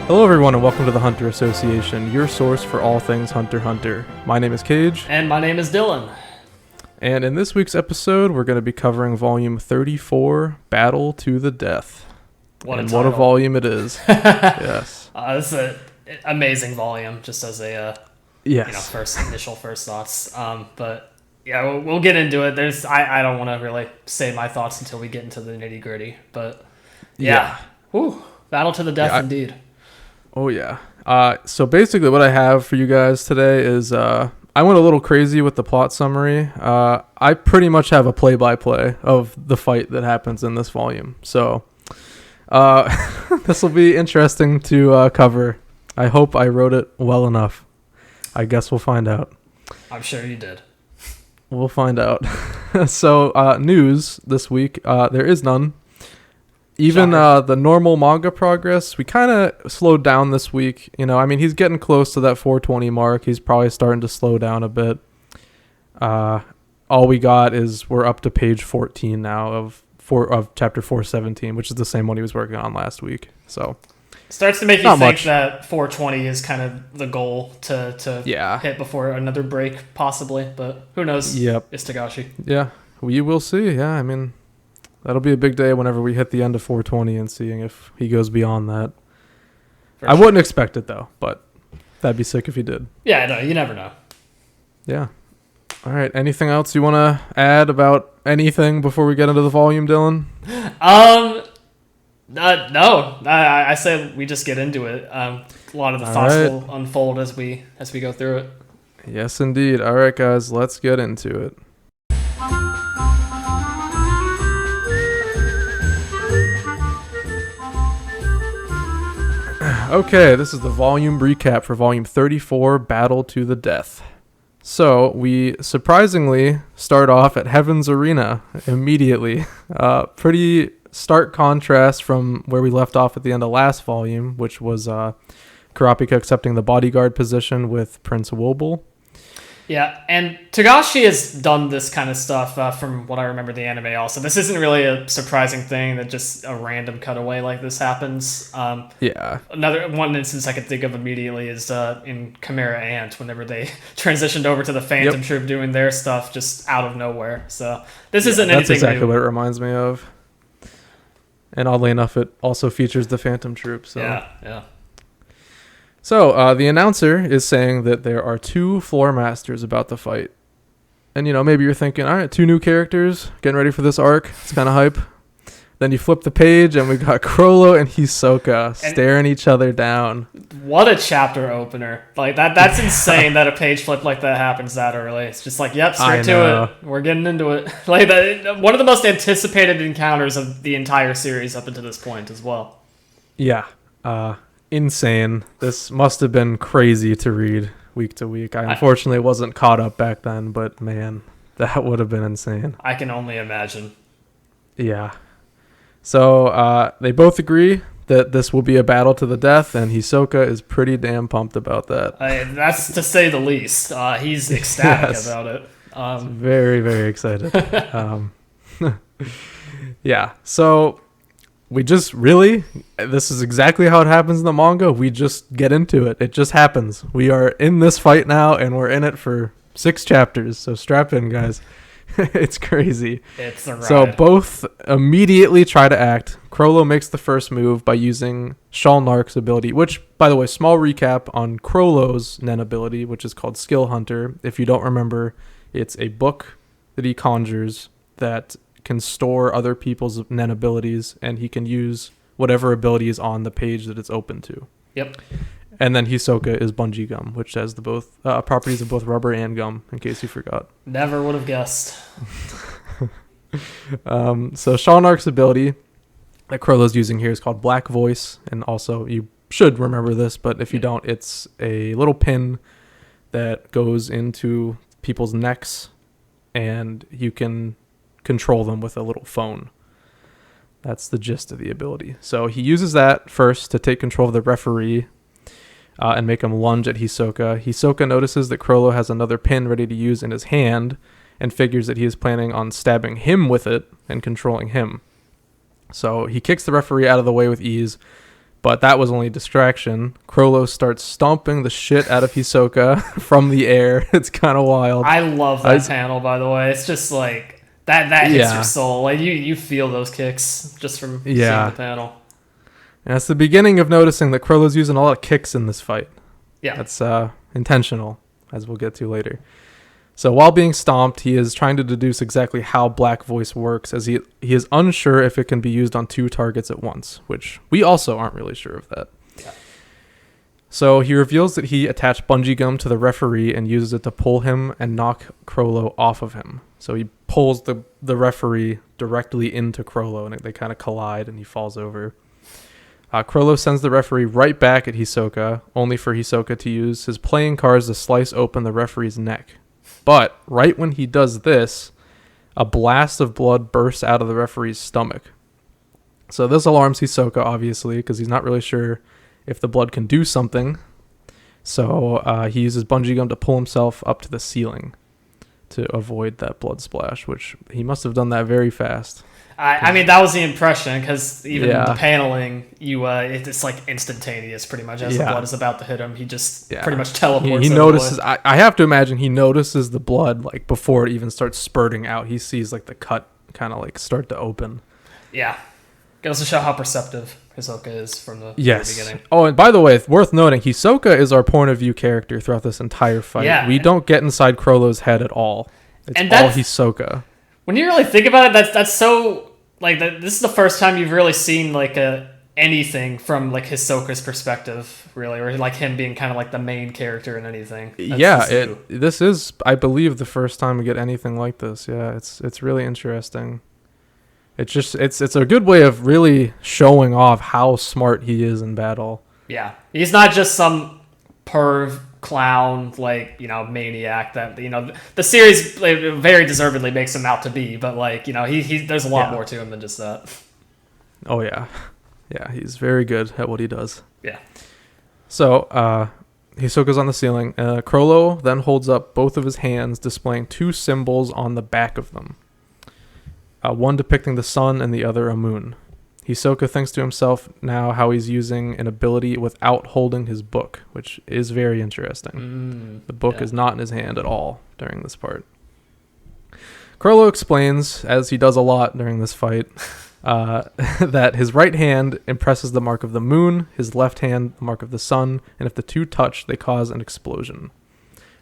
Hello everyone and welcome to the Hunter Association, your source for all things Hunter x Hunter. My name is Kaige. And my name is Dylan. And in this week's episode, we're going to be covering volume 34, Battle to the Death. What a volume it is. Yes. This is an amazing volume, just as a initial first thoughts. But yeah, we'll get into it. I don't want to really say my thoughts until we get into the nitty gritty. But yeah. Whew. Battle to the death indeed. Oh, yeah. So basically what I have for you guys today is I went a little crazy with the plot summary. I pretty much have a play-by-play of the fight that happens in this volume. So this will be interesting to cover. I hope I wrote it well enough. I guess we'll find out. I'm sure you did. We'll find out. So news this week, there is none. Even the normal manga progress, we kind of slowed down this week. He's getting close to that 420 mark. He's probably starting to slow down a bit. All we got is we're up to page 14 now of chapter 417, which is the same one he was working on last week. So starts to make you think that 420 is kind of the goal to hit before another break, possibly. But who knows? Yep. It's Tagashi. Yeah, we will see. Yeah, that'll be a big day whenever we hit the end of 420 and seeing if he goes beyond that. I wouldn't expect it, though, but that'd be sick if he did. Yeah, no, you never know. Yeah. All right. Anything else you want to add about anything before we get into the volume, Dylan? No. I say we just get into it. A lot of the thoughts will unfold as we go through it. Yes, indeed. All right, guys, let's get into it. Okay, this is the volume recap for volume 34, Battle to the Death. So, we surprisingly start off at Heaven's Arena immediately. Pretty stark contrast from where we left off at the end of last volume, which was Kurapika accepting the bodyguard position with Prince Wobble. Yeah, and Tagashi has done this kind of stuff from what I remember the anime also. This isn't really a surprising thing that just a random cutaway like this happens. Another one instance I could think of immediately is in Chimera Ant, whenever they transitioned over to the Phantom Troupe doing their stuff just out of nowhere. So this isn't anything That's exactly new. what it reminds me of. And oddly enough, it also features the Phantom Troupe. So. Yeah. So, the announcer is saying that there are 2 floor masters about to fight. And, maybe you're thinking, all right, 2 new characters, getting ready for this arc. It's kind of hype. Then you flip the page, and we got Chrollo and Hisoka staring each other down. What a chapter opener. Like, that's insane that a page flip like that happens that early. It's just like, yep, straight to it. We're getting into it. Like, one of the most anticipated encounters of the entire series up until this point as well. Yeah. Insane. This must have been crazy to read week to week. I unfortunately wasn't caught up back then, but man, that would have been insane. I can only imagine. Yeah. So they both agree that this will be a battle to the death, and Hisoka is pretty damn pumped about that. That's to say the least. He's ecstatic about it. Very, very excited. Yeah. So this is exactly how it happens in the manga. We just get into it. It just happens. We are in this fight now, and we're in it for 6 chapters. So strap in, guys. It's crazy. It's a ride. So both immediately try to act. Chrollo makes the first move by using Shalnark's ability, which, by the way, small recap on Chrollo's Nen ability, which is called Skill Hunter. If you don't remember, it's a book that he conjures that can store other people's Nen abilities, and he can use whatever ability is on the page that it's open to. Yep. And then Hisoka is bungee gum, which has the both properties of both rubber and gum, in case you forgot. Never would have guessed. So Shalnark's ability that Chrollo's using here is called Black Voice, and also you should remember this, but if you don't, it's a little pin that goes into people's necks, and you can control them with a little phone. That's the gist of the ability. So he uses that first to take control of the referee and make him lunge at Hisoka. Hisoka notices that Chrollo has another pin ready to use in his hand and figures that he is planning on stabbing him with it and controlling him. So he kicks the referee out of the way with ease, But that was only a distraction. Chrollo starts stomping the shit out of Hisoka from the air. It's kind of wild. I love that panel, by the way. It's just like that hits your soul. Like you feel those kicks just from seeing the panel. And that's the beginning of noticing that Chrollo's using a lot of kicks in this fight. Yeah. That's intentional, as we'll get to later. So while being stomped, he is trying to deduce exactly how Black Voice works, as he is unsure if it can be used on 2 targets at once, which we also aren't really sure of that. Yeah. So he reveals that he attached bungee gum to the referee and uses it to pull him and knock Chrollo off of him. So he pulls the referee directly into Chrollo, and they kind of collide, and he falls over. Chrollo sends the referee right back at Hisoka, only for Hisoka to use his playing cards to slice open the referee's neck. But right when he does this, a blast of blood bursts out of the referee's stomach. So this alarms Hisoka, obviously, because he's not really sure if the blood can do something. So he uses bungee gum to pull himself up to the ceiling to avoid that blood splash, which he must have done that very fast. I mean, that was the impression, because even the paneling, it's like instantaneous pretty much. As the blood is about to hit him, he just pretty much teleports. He notices. I have to imagine he notices the blood like before it even starts spurting out. He sees like the cut kind of like start to open. Yeah, goes to show how perceptive Hisoka is from the beginning. Oh, and by the way, it's worth noting, Hisoka is our point of view character throughout this entire fight. Yeah, we don't get inside Chrollo's head at all. It's all Hisoka. When you really think about it, that's so like this is the first time you've really seen like anything from like Hisoka's perspective, really, or like him being kind of like the main character in anything. This is, I believe, the first time we get anything like this. Yeah, it's really interesting. It's just it's a good way of really showing off how smart he is in battle. Yeah, he's not just some perv clown, like, maniac that, the series very deservedly makes him out to be, but like, he there's a lot more to him than just that. Oh yeah, he's very good at what he does. Yeah. So Hisoka's on the ceiling. Chrollo then holds up both of his hands, displaying 2 symbols on the back of them, one depicting the sun and the other a moon. Hisoka thinks to himself now how he's using an ability without holding his book, which is very interesting. The book is not in his hand at all during this part. Chrollo explains, as he does a lot during this fight, that his right hand impresses the mark of the moon, his left hand the mark of the sun, and if the 2 touch, they cause an explosion.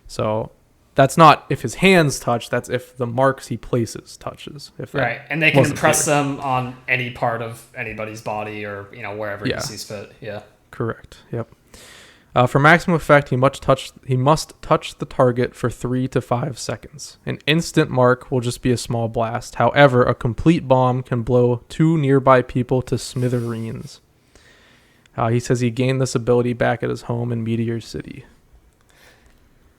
So that's not if his hands touch, that's if the marks he places touches. Right, and they can impress them on any part of anybody's body or, wherever he sees fit. Yeah. Correct, yep. For maximum effect, he must touch the target for 3 to 5 seconds. An instant mark will just be a small blast. However, a complete bomb can blow 2 nearby people to smithereens. He says he gained this ability back at his home in Meteor City.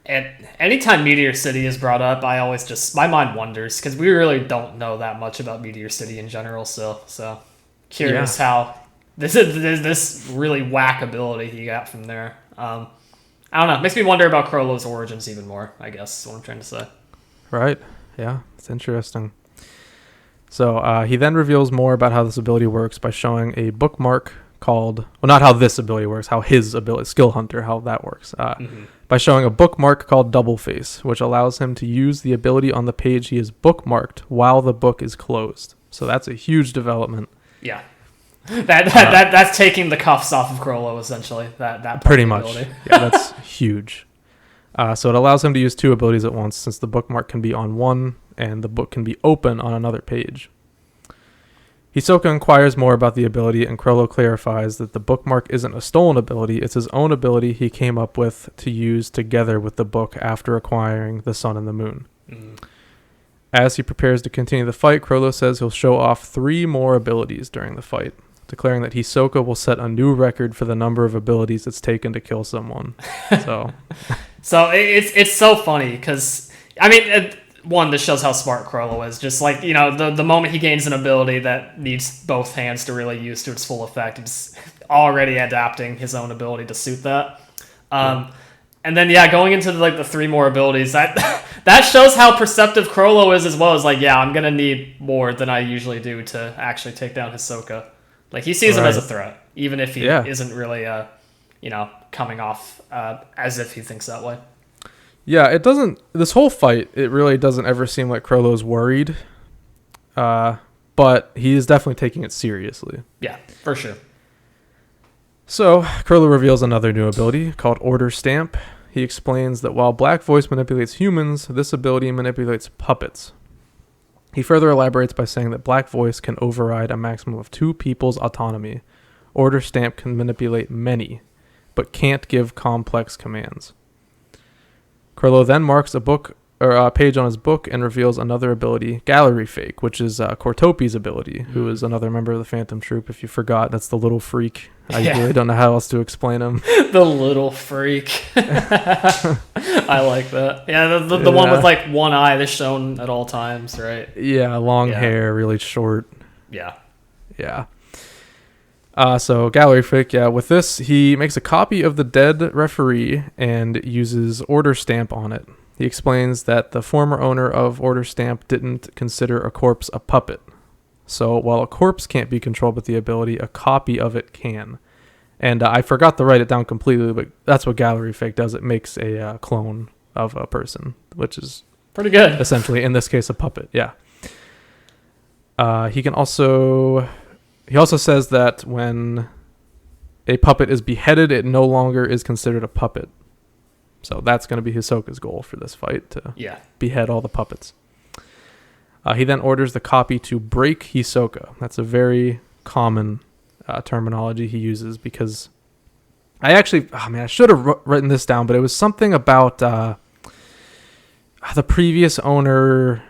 And anytime Meteor City is brought up, I always my mind wonders, because we really don't know that much about Meteor City in general. So curious how this really whack ability he got from there. I don't know. Makes me wonder about Chrollo's origins even more, I guess is what I'm trying to say. Right. Yeah, it's interesting. So he then reveals more about how this ability works by showing a bookmark called, well, not how this ability works, how his ability, Skill Hunter, how that works. By showing a bookmark called Double Face, which allows him to use the ability on the page he is bookmarked while the book is closed. So that's a huge development. Yeah. That's taking the cuffs off of Chrollo, essentially. That pretty much. Yeah, that's huge. So it allows him to use 2 abilities at once, since the bookmark can be on one and the book can be open on another page. Hisoka inquires more about the ability, and Chrollo clarifies that the bookmark isn't a stolen ability, it's his own ability he came up with to use together with the book after acquiring the sun and the moon. As he prepares to continue the fight, Chrollo says he'll show off 3 more abilities during the fight, declaring that Hisoka will set a new record for the number of abilities it's taken to kill someone. So it's so funny, because, I mean, one, this shows how smart Chrollo is. Just like, the moment he gains an ability that needs both hands to really use to its full effect, he's already adapting his own ability to suit that. And then, going into the 3 more abilities, that shows how perceptive Chrollo is as well. As I'm going to need more than I usually do to actually take down Hisoka. Like, he sees him as a threat, even if he isn't really, coming off as if he thinks that way. Yeah, it doesn't... This whole fight, it really doesn't ever seem like Chrollo's worried. But he is definitely taking it seriously. Yeah, for sure. So, Chrollo reveals another new ability called Order Stamp. He explains that while Black Voice manipulates humans, this ability manipulates puppets. He further elaborates by saying that Black Voice can override a maximum of 2 people's autonomy. Order Stamp can manipulate many, but can't give complex commands. Chrollo then marks a page on his book and reveals another ability, Gallery Fake, which is Cortopi's ability, who is another member of the Phantom Troupe. If you forgot, that's the little freak. I really don't know how else to explain him. The little freak. I like that. Yeah, the one with like one eye that's shown at all times, right? Yeah, long hair, really short. Yeah. So Gallery Fake, with this, he makes a copy of the dead referee and uses Order Stamp on it. He explains that the former owner of Order Stamp didn't consider a corpse a puppet. So while a corpse can't be controlled with the ability, a copy of it can. And I forgot to write it down completely, but that's what Gallery Fake does. It makes a clone of a person, which is pretty good. Essentially, in this case, a puppet. Yeah. He also says that when a puppet is beheaded, it no longer is considered a puppet. So that's going to be Hisoka's goal for this fight, to behead all the puppets. He then orders the copy to break Hisoka. That's a very common terminology he uses, because I should have written this down, but it was something about the previous owner.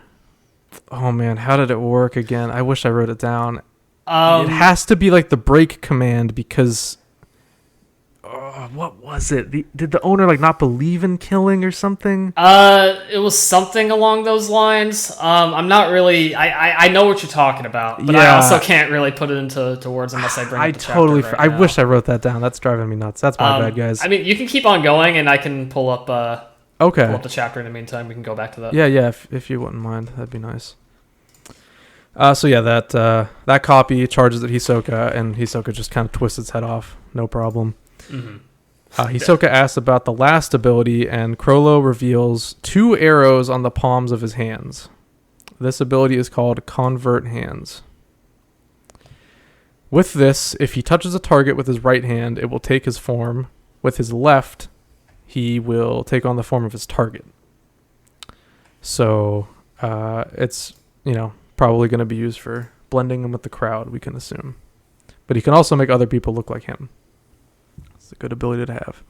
Oh man, how did it work again? I wish I wrote it down. It has to be like the break command, because what was it? Did the owner like not believe in killing or something? It was something along those lines. I'm not really. I know what you're talking about, but I also can't really put it into words unless I bring it to chapter I wish I wrote that down. That's driving me nuts. That's my bad, guys. I mean, you can keep on going, and I can pull up. Pull up the chapter in the meantime. We can go back to that. Yeah. If you wouldn't mind, that'd be nice. That copy charges at Hisoka, and Hisoka just kind of twists its head off. No problem. Mm-hmm. Hisoka asks about the last ability, and Chrollo reveals 2 arrows on the palms of his hands. This ability is called Convert Hands. With this, if he touches a target with his right hand, it will take his form. With his left, he will take on the form of his target. So it's, probably going to be used for blending him with the crowd, we can assume. But he can also make other people look like him. It's a good ability to have.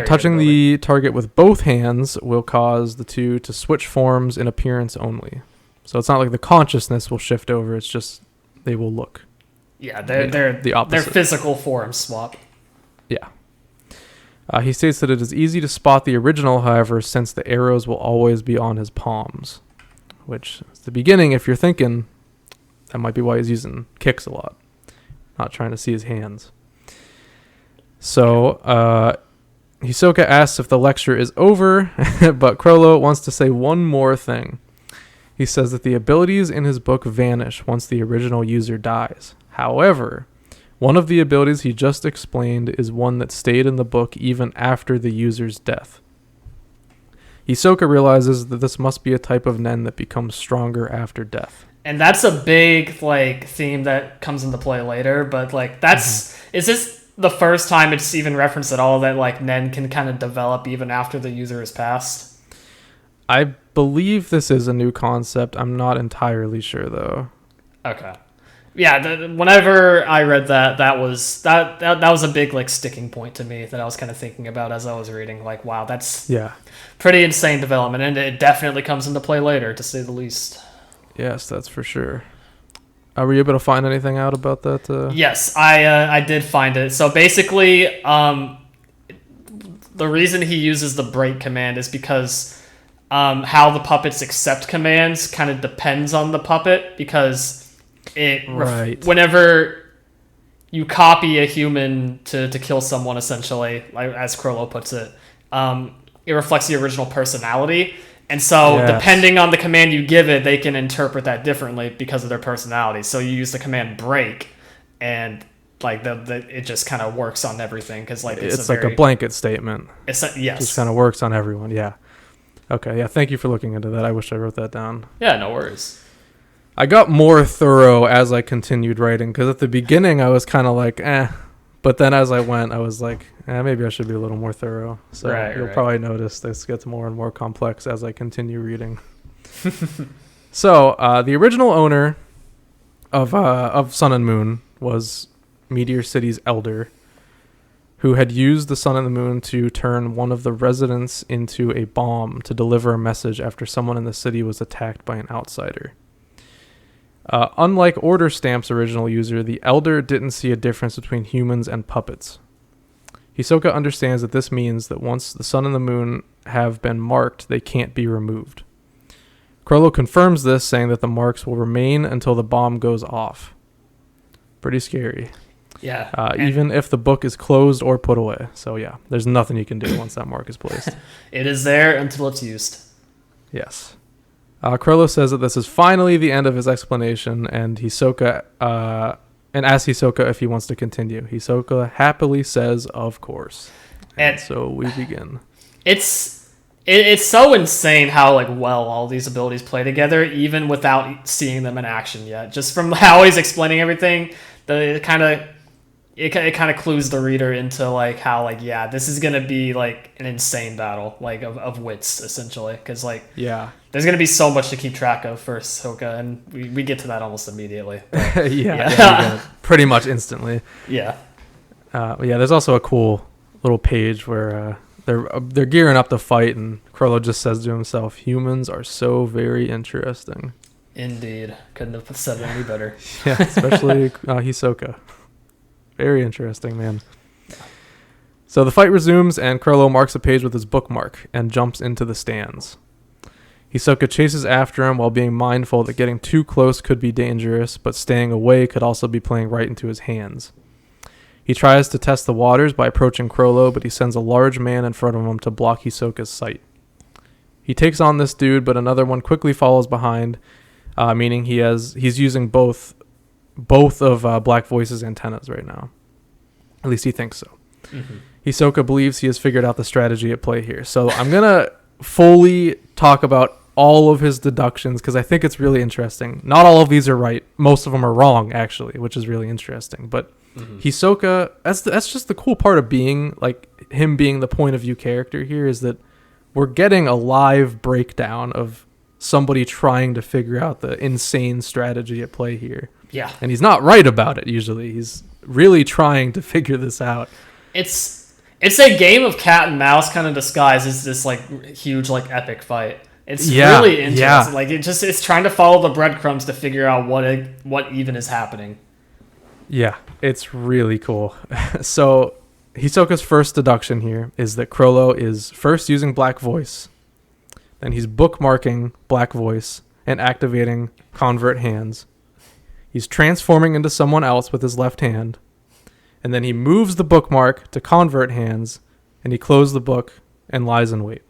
Touching the target with both hands will cause the 2 to switch forms in appearance only. So it's not like the consciousness will shift over, it's just they will look. Yeah, they're the opposite. Their physical forms swap. Yeah. He states that it is easy to spot the original, however, since the arrows will always be on his palms. Which is the beginning, if you're thinking, that might be why he's using kicks a lot. Not trying to see his hands. So, Hisoka asks if the lecture is over, but Chrollo wants to say one more thing. He says that the abilities in his book vanish once the original user dies. However, one of the abilities he just explained is one that stayed in the book even after the user's death. Hisoka realizes that this must be a type of nen that becomes stronger after death. And that's a big theme that comes into play later, but is this the first time it's even referenced at all that nen can kind of develop even after the user has passed? I believe this is a new concept. I'm not entirely sure though. Okay. Yeah, whenever I read that was a big sticking point to me that I was kind of thinking about as I was reading. Wow, that's pretty insane development, and it definitely comes into play later, to say the least. Yes, that's for sure. Were you able to find anything out about that? Yes, I did find it. So basically, the reason he uses the break command is because how the puppets accept commands kind of depends on the puppet, because whenever you copy a human to kill someone, essentially, as Chrollo puts it, it reflects the original personality. And so depending on the command you give it, they can interpret that differently because of their personality. So you use the command break, and like it just kind of works on everything because like it's like a blanket statement. Yes, just kind of works on everyone. Yeah. Okay. Yeah. Thank you for looking into that. I wish I wrote that down. Yeah. No worries. I got more thorough as I continued writing because at the beginning I was kind of like, but then as I went, I was like, maybe I should be a little more thorough. So you'll probably notice this gets more and more complex as I continue reading. So the original owner of Sun and Moon was Meteor City's elder, who had used the Sun and the Moon to turn one of the residents into a bomb to deliver a message after someone in the city was attacked by an outsider. Unlike Order Stamp's original user, the elder didn't see a difference between humans and puppets. Hisoka understands that this means that once the Sun and the Moon have been marked, they can't be removed. Chrollo confirms this, saying that the marks will remain until the bomb goes off. Pretty scary. Yeah. Even if the book is closed or put away. So yeah, there's nothing you can do once that mark is placed. It is there until it's used. Yes. Chrollo says that this is finally the end of his explanation, and Hisoka asks Hisoka if he wants to continue. Hisoka happily says, "Of course." And so we begin. It's so insane how like well all these abilities play together, even without seeing them in action yet. Just from how he's explaining everything, it kind of clues the reader into like how like this is gonna be like an insane battle like of wits essentially, because like there's gonna be so much to keep track of for Hisoka, and we get to that almost immediately. Pretty much instantly. There's also a cool little page where they're gearing up to fight, and Chrollo just says to himself, "Humans are so very interesting." Indeed, couldn't have said it any better. Yeah, especially Hisoka. Very interesting, man. So the fight resumes, and Chrollo marks a page with his bookmark and jumps into the stands. Hisoka chases after him while being mindful that getting too close could be dangerous, but staying away could also be playing right into his hands. He tries to test the waters by approaching Chrollo, but he sends a large man in front of him to block Hisoka's sight. He takes on this dude, but another one quickly follows behind, meaning he's using both of Black Voice's antennas right now. At least he thinks so. Mm-hmm. Hisoka believes he has figured out the strategy at play here. So I'm going to fully talk about all of his deductions because I think it's really interesting. Not all of these are right. Most of them are wrong, actually, which is really interesting. But Hisoka, that's just the cool part of being, like, him being the point of view character here, is that we're getting a live breakdown of somebody trying to figure out the insane strategy at play here. Yeah. And he's not right about it usually. He's really trying to figure this out. It's a game of cat and mouse kind of disguised as this like huge like epic fight. It's really interesting. Yeah. Like it's trying to follow the breadcrumbs to figure out what even is happening. Yeah, it's really cool. So Hisoka's first deduction here is that Chrollo is first using Black Voice, then he's bookmarking Black Voice and activating Convert Hands. He's transforming into someone else with his left hand, and then he moves the bookmark to Convert Hands, and he closes the book and lies in wait.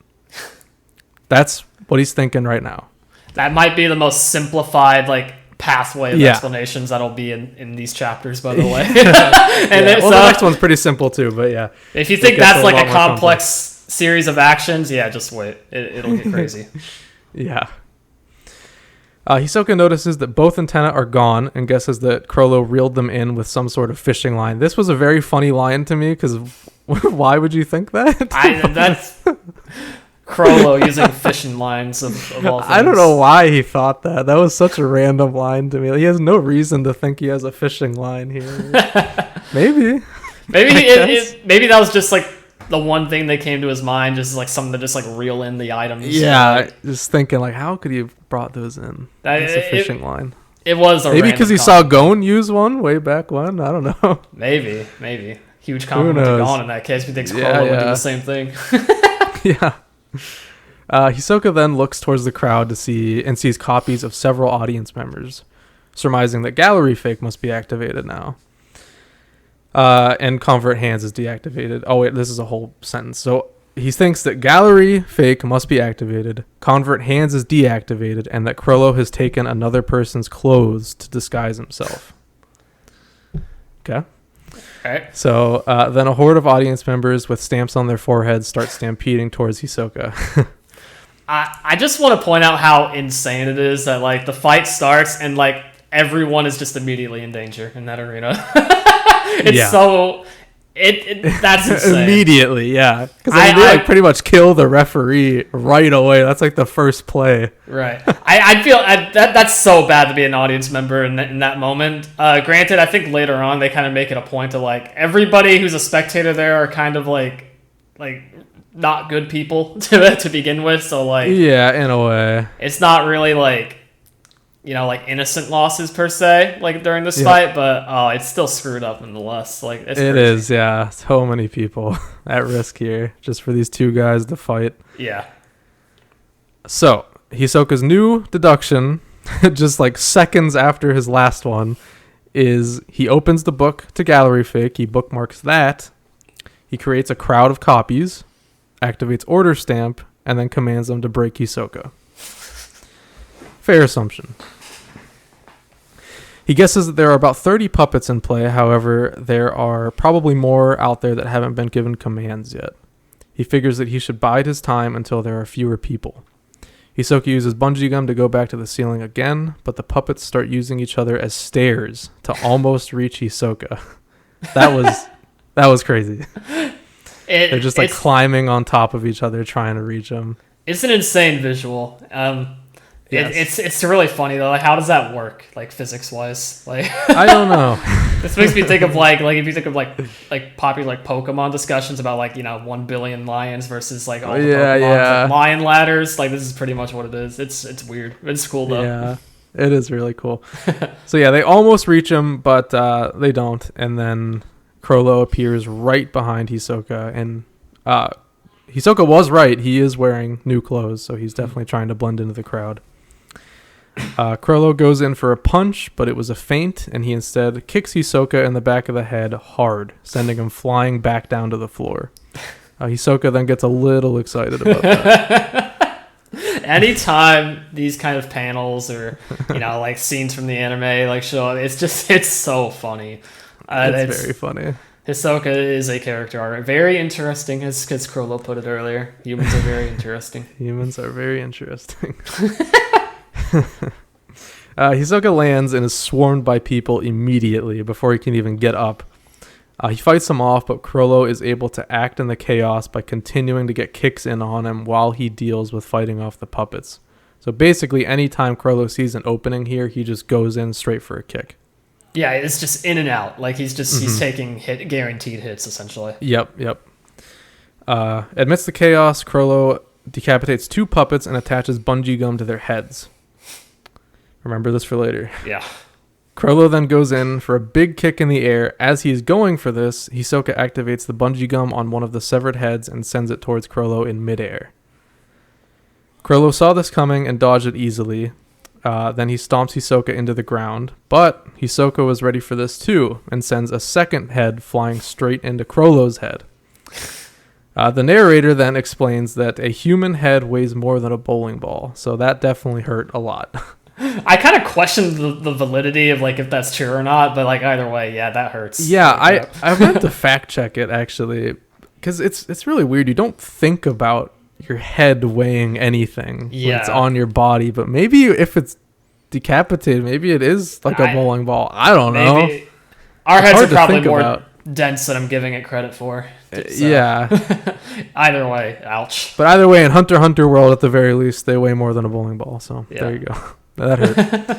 That's what he's thinking right now. That might be the most simplified like pathway of explanations that'll be in these chapters, by the way. The next one's pretty simple too, but yeah. If you think that's like a complex series of actions, just wait. It'll get crazy. Yeah. Hisoka notices that both antennae are gone and guesses that Chrollo reeled them in with some sort of fishing line. This was a very funny line to me because why would you think that? That's Chrollo using fishing lines of all things. I don't know why he thought that. That was such a random line to me. He has no reason to think he has a fishing line here. Maybe that was just like the one thing that came to his mind, just like something to just like reel in the items. Yeah, just thinking like, how could he have brought those in? That's a fishing line. It was maybe because he saw Gon use one way back when. I don't know. Maybe huge compliment to Gon in that case. He thinks Chrollo would do the same thing. Yeah. Hisoka then looks towards the crowd to sees copies of several audience members, surmising that Gallery Fake must be activated now. And Convert Hands is deactivated. Oh wait, this is a whole sentence. So he thinks that Gallery Fake must be activated, Convert Hands is deactivated, and that Chrollo has taken another person's clothes to disguise himself. Okay. Right. So then a horde of audience members with stamps on their foreheads start stampeding towards Hisoka. I just want to point out how insane it is that like the fight starts and like everyone is just immediately in danger in that arena. So that's insane. Immediately, yeah. Because they like pretty much kill the referee right away. That's like the first play. Right. I feel that's so bad to be an audience member in that moment. Granted, I think later on they kind of make it a point to like everybody who's a spectator there are kind of like not good people to begin with. So like yeah, in a way, it's not really like like innocent losses per se, like during this fight, but it's still screwed up nonetheless. Like it is, yeah. So many people at risk here just for these two guys to fight. Yeah. So Hisoka's new deduction, just like seconds after his last one, is he opens the book to Gallery Fake. He bookmarks that. He creates a crowd of copies, activates Order Stamp, and then commands them to break Hisoka. Fair assumption. He guesses that there are about 30 puppets in play. However, there are probably more out there that haven't been given commands yet. He figures that he should bide his time until there are fewer people. Hisoka uses bungee gum to go back to the ceiling again, but the puppets start using each other as stairs to almost reach Hisoka. That was crazy. They're just like climbing on top of each other trying to reach him. It's an insane visual. Yes. It's really funny though. Like, how does that work, like physics wise? Like, I don't know. This makes me think of like if you think of like popular like Pokemon discussions about like 1 billion lions versus like all the Pokemon like lion ladders. Like this is pretty much what it is. It's weird. It's cool though. Yeah, it is really cool. So yeah, they almost reach him, but they don't. And then Chrollo appears right behind Hisoka, and Hisoka was right. He is wearing new clothes, so he's definitely trying to blend into the crowd. Chrollo goes in for a punch, but it was a feint, and he instead kicks Hisoka in the back of the head hard, sending him flying back down to the floor. Hisoka then gets a little excited about that. Anytime these kind of panels or like scenes from the anime like show up, it's so funny. It's very funny. Hisoka is a character art. Very interesting, as Chrollo put it earlier. Humans are very interesting. Humans are very interesting. Hisoka lands and is swarmed by people immediately before he can even get up. He fights them off, but Chrollo is able to act in the chaos by continuing to get kicks in on him while he deals with fighting off the puppets. So basically, anytime Chrollo sees an opening here, he just goes in straight for a kick. Yeah, it's just in and out. Like he's taking guaranteed hits essentially. Yep. Amidst the chaos, Chrollo decapitates 2 puppets and attaches bungee gum to their heads. Remember this for later. Yeah. Chrollo then goes in for a big kick in the air. As he's going for this, Hisoka activates the bungee gum on one of the severed heads and sends it towards Chrollo in midair. Chrollo saw this coming and dodged it easily. Then he stomps Hisoka into the ground, but Hisoka was ready for this too and sends a second head flying straight into Chrollo's head. The narrator then explains that a human head weighs more than a bowling ball, so that definitely hurt a lot. I kind of questioned the validity of like if that's true or not, but like either way, yeah, that hurts. Yeah, I went to fact check it actually, because it's really weird. You don't think about your head weighing anything when it's on your body, but maybe if it's decapitated, maybe it is like a bowling ball. I don't know. Our heads are probably more dense than I'm giving it credit for. So. Yeah. Either way, ouch. But either way, in Hunter x Hunter world, at the very least, they weigh more than a bowling ball. So there you go. That hurt.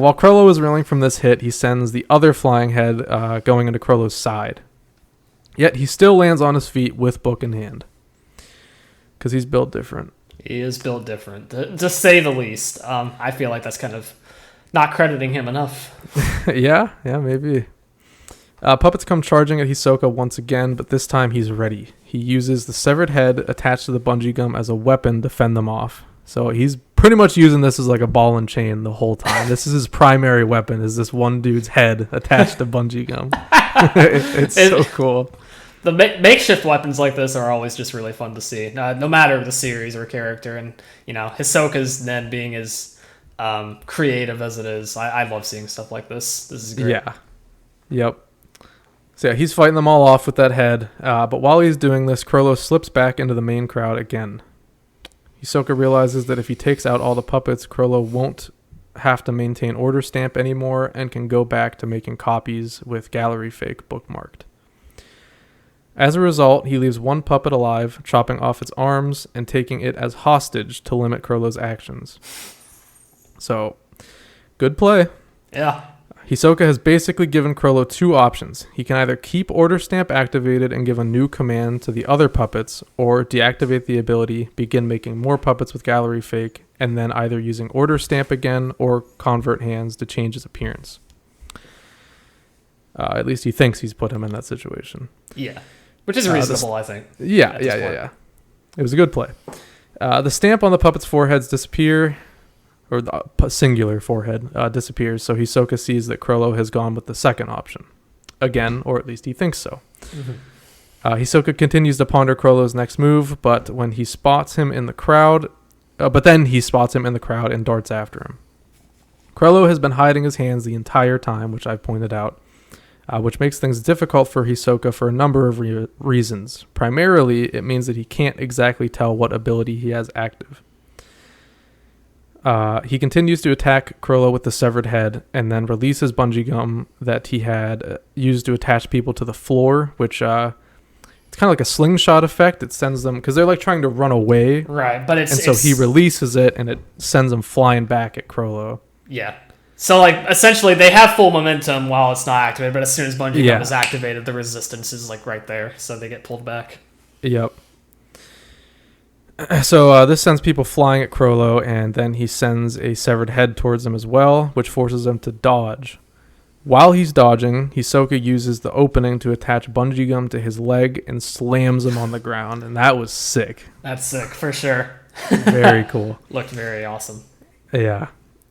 While Chrollo is reeling from this hit, he sends the other flying head going into Chrollo's side. Yet he still lands on his feet with book in hand. Because he's built different. He is built different, to say the least. I feel like that's kind of not crediting him enough. Yeah, maybe. Puppets come charging at Hisoka once again, but this time he's ready. He uses the severed head attached to the bungee gum as a weapon to fend them off. So he's pretty much using this as like a ball and chain the whole time. This is his primary weapon, is this one dude's head attached to bungee gum. It's so cool. the makeshift weapons like this are always just really fun to see, no matter the series or character. And Hisoka's Nen being as creative as it is, I love seeing stuff like this. This is great. Yeah. Yep. So yeah, he's fighting them all off with that head. But while he's doing this, Chrollo slips back into the main crowd again. Hisoka realizes that if he takes out all the puppets, Chrollo won't have to maintain order stamp anymore and can go back to making copies with gallery fake bookmarked. As a result, he leaves one puppet alive, chopping off its arms and taking it as hostage to limit Chrollo's actions. So, good play. Yeah. Hisoka has basically given Chrollo two options. He can either keep order stamp activated and give a new command to the other puppets, or deactivate the ability, begin making more puppets with gallery fake, and then either using order stamp again or convert hands to change his appearance. At least he thinks he's put him in that situation. Yeah. Which is reasonable, I think. Yeah. It was a good play. The stamp on the puppets' foreheads disappear, or the singular forehead disappears, so Hisoka sees that Chrollo has gone with the second option. Again, or at least he thinks so. Mm-hmm. Hisoka continues to ponder Chrollo's next move, but when he spots him in the crowd, then he spots him in the crowd and darts after him. Chrollo has been hiding his hands the entire time, which I've pointed out, which makes things difficult for Hisoka for a number of reasons. Primarily, it means that he can't exactly tell what ability he has active. He continues to attack Chrollo with the severed head and then releases bungee gum that he had used to attach people to the floor, which it's kind of like a slingshot effect. It sends them, because they're like trying to run away. Right, but so he releases it and it sends them flying back at Chrollo. Yeah. So like essentially they have full momentum while it's not activated, but as soon as bungee gum is activated, the resistance is like right there, so they get pulled back. Yep. So this sends people flying at Chrollo, and then he sends a severed head towards them as well, which forces them to dodge. While he's dodging, Hisoka uses the opening to attach bungee gum to his leg and slams him on the ground, and that was sick. That's sick, for sure. Very cool. Looked very awesome. Yeah.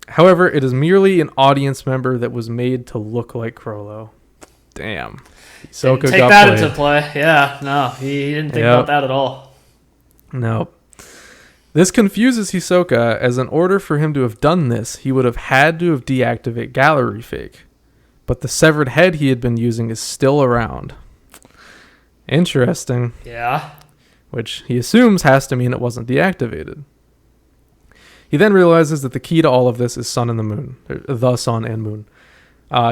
However, it is merely an audience member that was made to look like Chrollo. Damn. Hisoka take got that played. Into play. Yeah, no, he didn't think about that at all. Nope. This confuses Hisoka, as in order for him to have done this, he would have had to have deactivated gallery fake. But the severed head he had been using is still around. Interesting. Yeah. Which he assumes has to mean it wasn't deactivated. He then realizes that the key to all of this is sun and the moon. The sun and moon.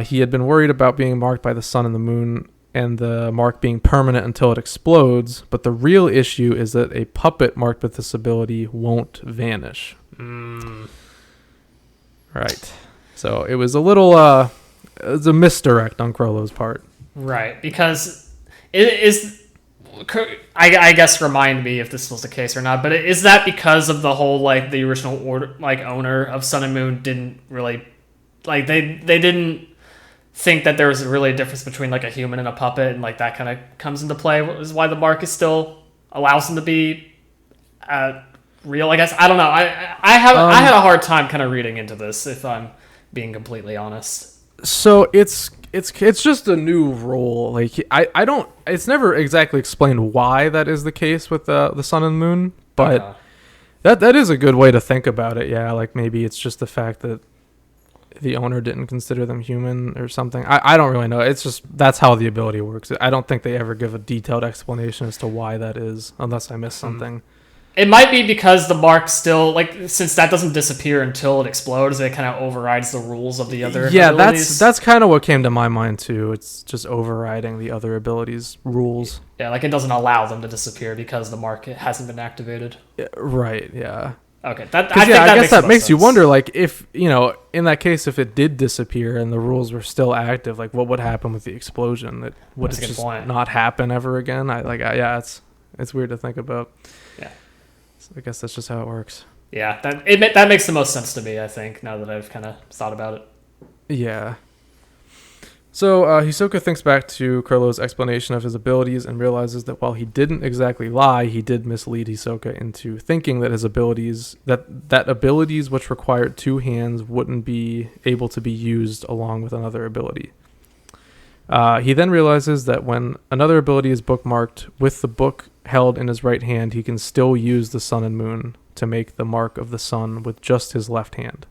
He had been worried about being marked by the sun and the moon, and the mark being permanent until it explodes, but the real issue is that a puppet marked with this ability won't vanish. Right. So it was a little, it was a misdirect on Chrollo's part. Right, because it is, I guess remind me if this was the case or not, but is that because of the whole, like, the original order, like, owner of Sun and Moon didn't really, like, they didn't think that there was really a difference between like a human and a puppet, and like that kind of comes into play, is why the mark is still allows them to be real, I guess. I don't know. I had a hard time kind of reading into this, if I'm being completely honest. So it's just a new role. Like I don't. It's never exactly explained why that is the case with the sun and moon, but that is a good way to think about it. Yeah, like maybe it's just the fact that the owner didn't consider them human or something. I don't really know. It's just that's how the ability works. I don't think they ever give a detailed explanation as to why that is, unless I missed something. It might be because the mark still, like, since that doesn't disappear until it explodes, it kind of overrides the rules of the other abilities. that's kind of what came to my mind too. It's just overriding the other abilities' rules. Yeah, like it doesn't allow them to disappear because the mark hasn't been activated. Yeah, right, yeah. Okay, I guess that makes you wonder, like, if, you know, in that case, if it did disappear and the rules were still active, like, what would happen with the explosion? Would it just not happen ever again? It's weird to think about. Yeah. So I guess that's just how it works. Yeah, that makes the most sense to me, I think, now that I've kind of thought about it. Yeah. So Hisoka thinks back to Chrollo's explanation of his abilities and realizes that while he didn't exactly lie, he did mislead Hisoka into thinking that his abilities, that abilities which required two hands wouldn't be able to be used along with another ability. He then realizes that when another ability is bookmarked with the book held in his right hand, he can still use the sun and moon to make the mark of the sun with just his left hand.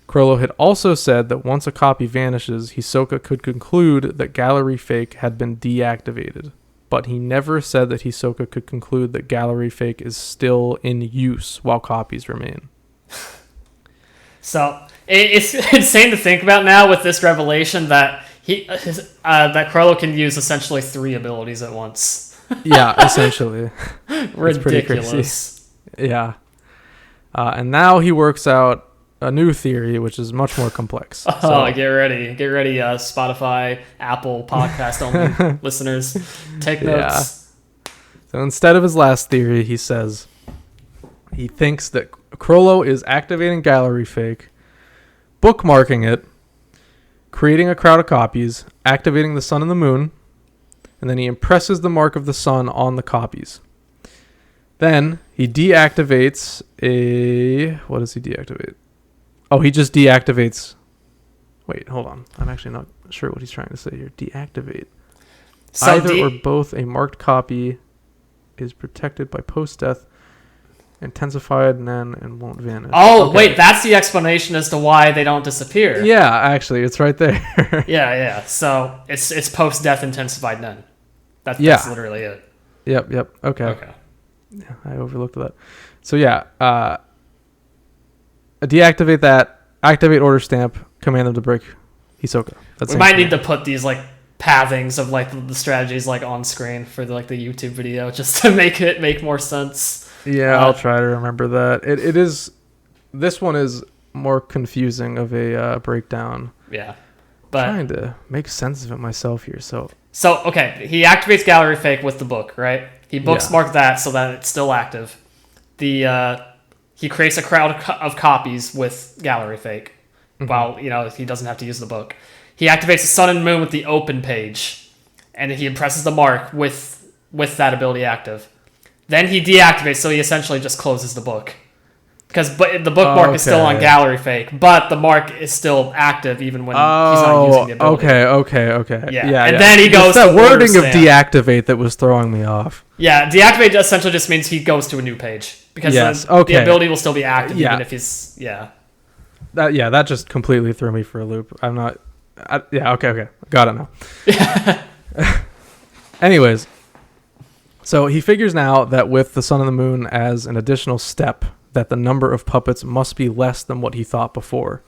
Chrollo had also said that once a copy vanishes, Hisoka could conclude that Gallery Fake had been deactivated, but he never said that Hisoka could conclude that Gallery Fake is still in use while copies remain. So it's insane to think about now with this revelation that that Chrollo can use essentially 3 abilities at once. Yeah, essentially. Ridiculous. Yeah. And now he works out a new theory, which is much more complex. Get ready, Spotify, Apple podcast only listeners, take notes. Yeah. So instead of his last theory, he says he thinks that Chrollo is activating Gallery Fake, bookmarking it, creating a crowd of copies, activating the sun and the moon, and then he impresses the mark of the sun on the copies. Then he deactivates what does he deactivate? Oh, he just deactivates. Wait, hold on. I'm actually not sure what he's trying to say here. Deactivate. So either or both a marked copy is protected by post-death, intensified, and won't vanish. Oh, okay. Wait, that's the explanation as to why they don't disappear. Yeah, actually, it's right there. yeah. So it's post-death intensified none. That's literally it. Yep. Okay. Yeah, I overlooked that. So yeah, deactivate that, activate order stamp, command them to break Hisoka. We might need to put these like pathings of like the strategies like on screen for the YouTube video just to make it make more sense. Yeah, I'll try to remember that. It is. This one is more confusing of a breakdown. Yeah, but I'm trying to make sense of it myself here. So okay, he activates Gallery Fake with the book, right? He bookmarked that so that it's still active. He creates a crowd of copies with Gallery Fake. While he doesn't have to use the book. He activates the sun and moon with the open page, and he impresses the mark with that ability active. Then he deactivates, so he essentially just closes the book. Because the bookmark is still on Gallery Fake, but the mark is still active even when he's not using the ability. Okay. Yeah. And then he goes to the wording of deactivate that was throwing me off. Yeah, deactivate essentially just means he goes to a new page. Because the ability will still be active even if he's... Yeah. That just completely threw me for a loop. I'm not... okay. Got it now. Anyways, so he figures now that with the sun and the moon as an additional step, that the number of puppets must be less than what he thought before.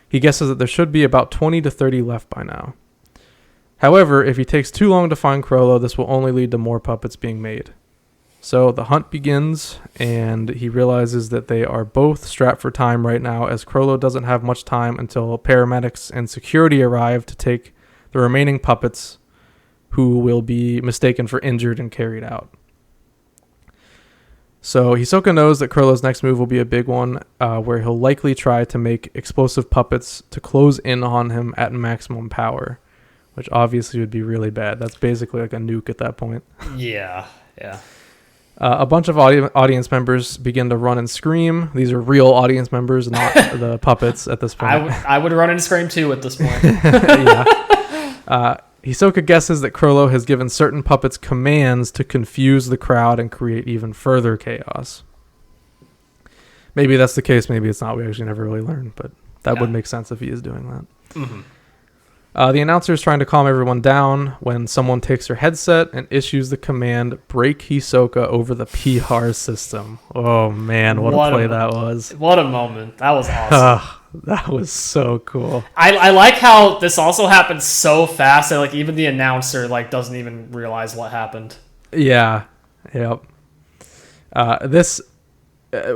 He guesses that there should be about 20 to 30 left by now. However, if he takes too long to find Chrollo, this will only lead to more puppets being made. So the hunt begins, and he realizes that they are both strapped for time right now, as Chrollo doesn't have much time until paramedics and security arrive to take the remaining puppets, who will be mistaken for injured and carried out. So Hisoka knows that Chrollo's next move will be a big one, where he'll likely try to make explosive puppets to close in on him at maximum power, which obviously would be really bad. That's basically like a nuke at that point. Yeah. A bunch of audience members begin to run and scream. These are real audience members, not the puppets at this point. I would run and scream too at this point. Yeah. Hisoka guesses that Chrollo has given certain puppets commands to confuse the crowd and create even further chaos. Maybe that's the case, maybe it's not. We actually never really learned, but that would make sense if he is doing that. Mm-hmm. The announcer is trying to calm everyone down when someone takes her headset and issues the command, break Hisoka over the PR system. Oh man, what a play that was. What a moment. That was awesome. That was so cool. I like how this also happened so fast that like even the announcer like doesn't even realize what happened. Yeah. Yep.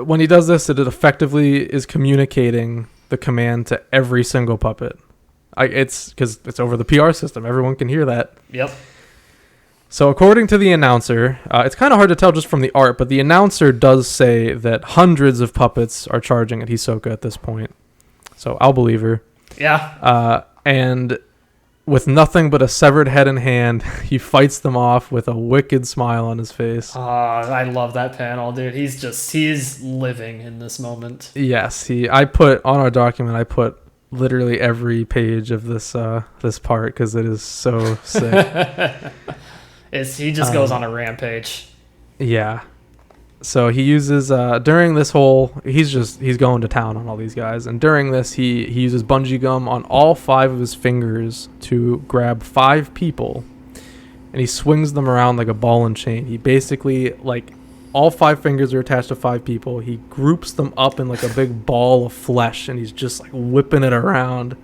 When he does this, it effectively is communicating the command to every single puppet. It's because it's over the PR system. Everyone can hear that. Yep. So according to the announcer, it's kind of hard to tell just from the art, but the announcer does say that hundreds of puppets are charging at Hisoka at this point. So I'll believe her. Yeah. And with nothing but a severed head in hand, he fights them off with a wicked smile on his face. I love that panel, dude. He's living in this moment. Yes. On our document, I put literally every page of this part because it is so sick. He just goes on a rampage. Yeah. So he uses during this whole he's going to town on all these guys, and during this he uses bungee gum on all 5 of his fingers to grab 5 people, and he swings them around like a ball and chain. He basically, like, all 5 fingers are attached to 5 people. He groups them up in like a big ball of flesh, and he's just like whipping it around.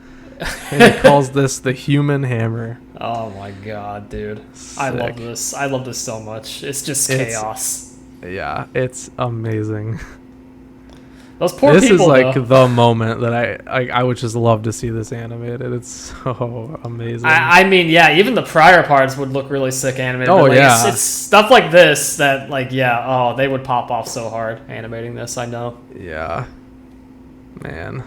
And he calls this the human hammer. Oh my god, dude. Sick. I love this. I love this so much. It's just chaos. Yeah, it's amazing. Those poor people, this is like though. the moment that I would just love to see this animated. It's so amazing. I mean, yeah, even the prior parts would look really sick animated. Oh, but, like, yeah. It's stuff like this that, like, yeah, they would pop off so hard animating this, I know. Yeah. Man.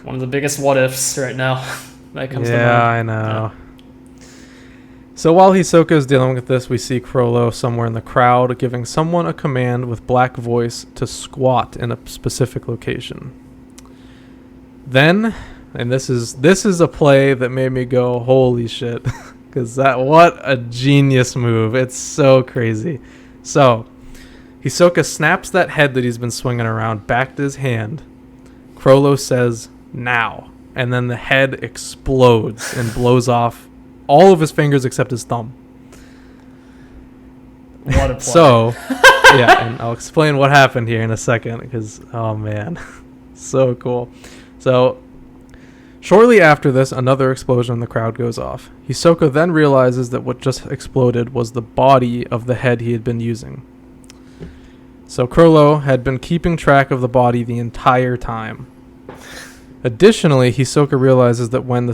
One of the biggest what ifs right now that comes to mind. Yeah, I know. Yeah. So while Hisoka is dealing with this, we see Chrollo somewhere in the crowd giving someone a command with black voice to squat in a specific location. Then, and this is a play that made me go, holy shit, because what a genius move. It's so crazy. So Hisoka snaps that head that he's been swinging around back to his hand. Chrollo says, now. And then the head explodes and blows off all of his fingers except his thumb. What a play. So, yeah, and I'll explain what happened here in a second because, oh man, so cool. So, shortly after this, another explosion in the crowd goes off. Hisoka then realizes that what just exploded was the body of the head he had been using. So Chrollo had been keeping track of the body the entire time. Additionally, Hisoka realizes that when he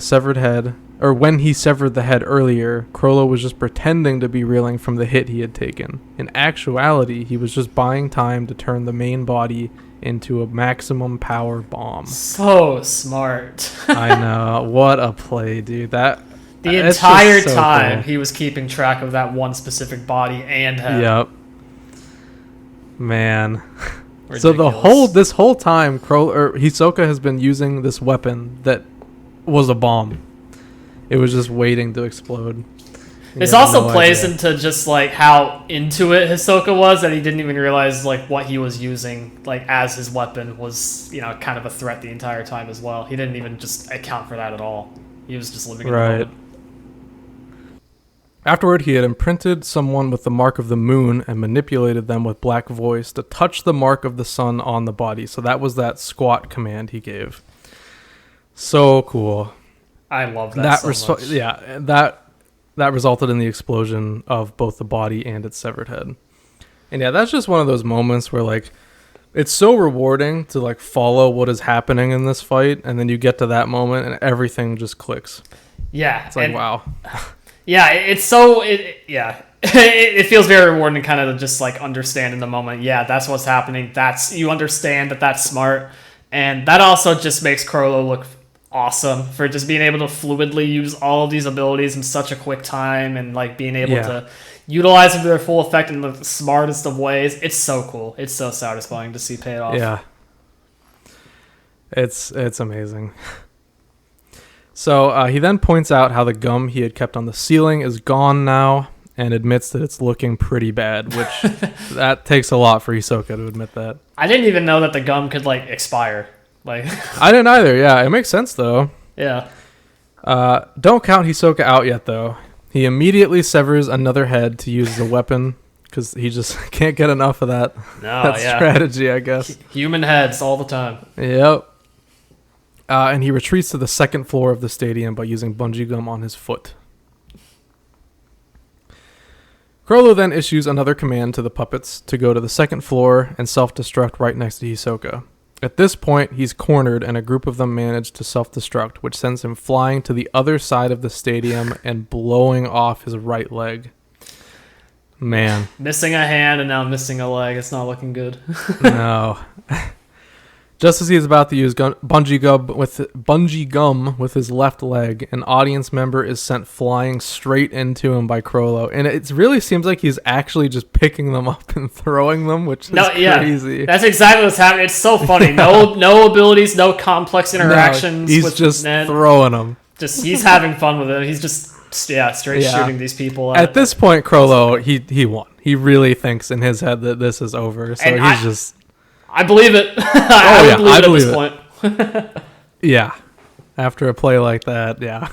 severed the head earlier, Chrollo was just pretending to be reeling from the hit he had taken. In actuality, he was just buying time to turn the main body into a maximum power bomb. So smart. I know. What a play, dude. The entire so time cool. He was keeping track of that one specific body and head. Yep. Man. Ridiculous. So this whole time, Hisoka has been using this weapon that was a bomb. It was just waiting to explode. This also plays into just like how into it Hisoka was, that he didn't even realize like what he was using like as his weapon was, kind of a threat the entire time as well. He didn't even just account for that at all. He was just living in the moment. Afterward, he had imprinted someone with the mark of the moon and manipulated them with black voice to touch the mark of the sun on the body. So that was that squat command he gave. So cool. I love that so much. Yeah, that resulted in the explosion of both the body and its severed head. And yeah, that's just one of those moments where like it's so rewarding to like follow what is happening in this fight, and then you get to that moment and everything just clicks. Yeah, it's like wow. Yeah, it's so it feels very rewarding to kind of just like understand in the moment. Yeah, that's what's happening. You understand that that's smart, and that also just makes Chrollo look awesome for just being able to fluidly use all of these abilities in such a quick time, and like being able to utilize them to their full effect in the smartest of ways. It's so cool. It's so satisfying to see pay off. Yeah, it's amazing. So he then points out how the gum he had kept on the ceiling is gone now, and admits that it's looking pretty bad, which that takes a lot for Hisoka to admit that. I didn't even know that the gum could like expire. Like I didn't either. Yeah, it makes sense though. Yeah. Don't count Hisoka out yet though. He immediately severs another head to use as a weapon because he just can't get enough of that. Strategy, I guess. Human heads all the time. Yep. And he retreats to the second floor of the stadium by using bungee gum on his foot. Chrollo then issues another command to the puppets to go to the second floor and self-destruct right next to Hisoka. At this point, he's cornered and a group of them manage to self-destruct, which sends him flying to the other side of the stadium and blowing off his right leg. Man. Missing a hand and now missing a leg. It's not looking good. No. Just as he is about to use bungee gum with his left leg, an audience member is sent flying straight into him by Chrollo, and it really seems like he's actually just picking them up and throwing them, which is crazy. Yeah, that's exactly what's happening. It's so funny. No abilities, no complex interactions. No, he's just throwing them. He's having fun with it. He's just straight shooting these people. At this point, Chrollo, he won. He really thinks in his head that this is over, so I believe it. I believe it at this point. Yeah. After a play like that, yeah.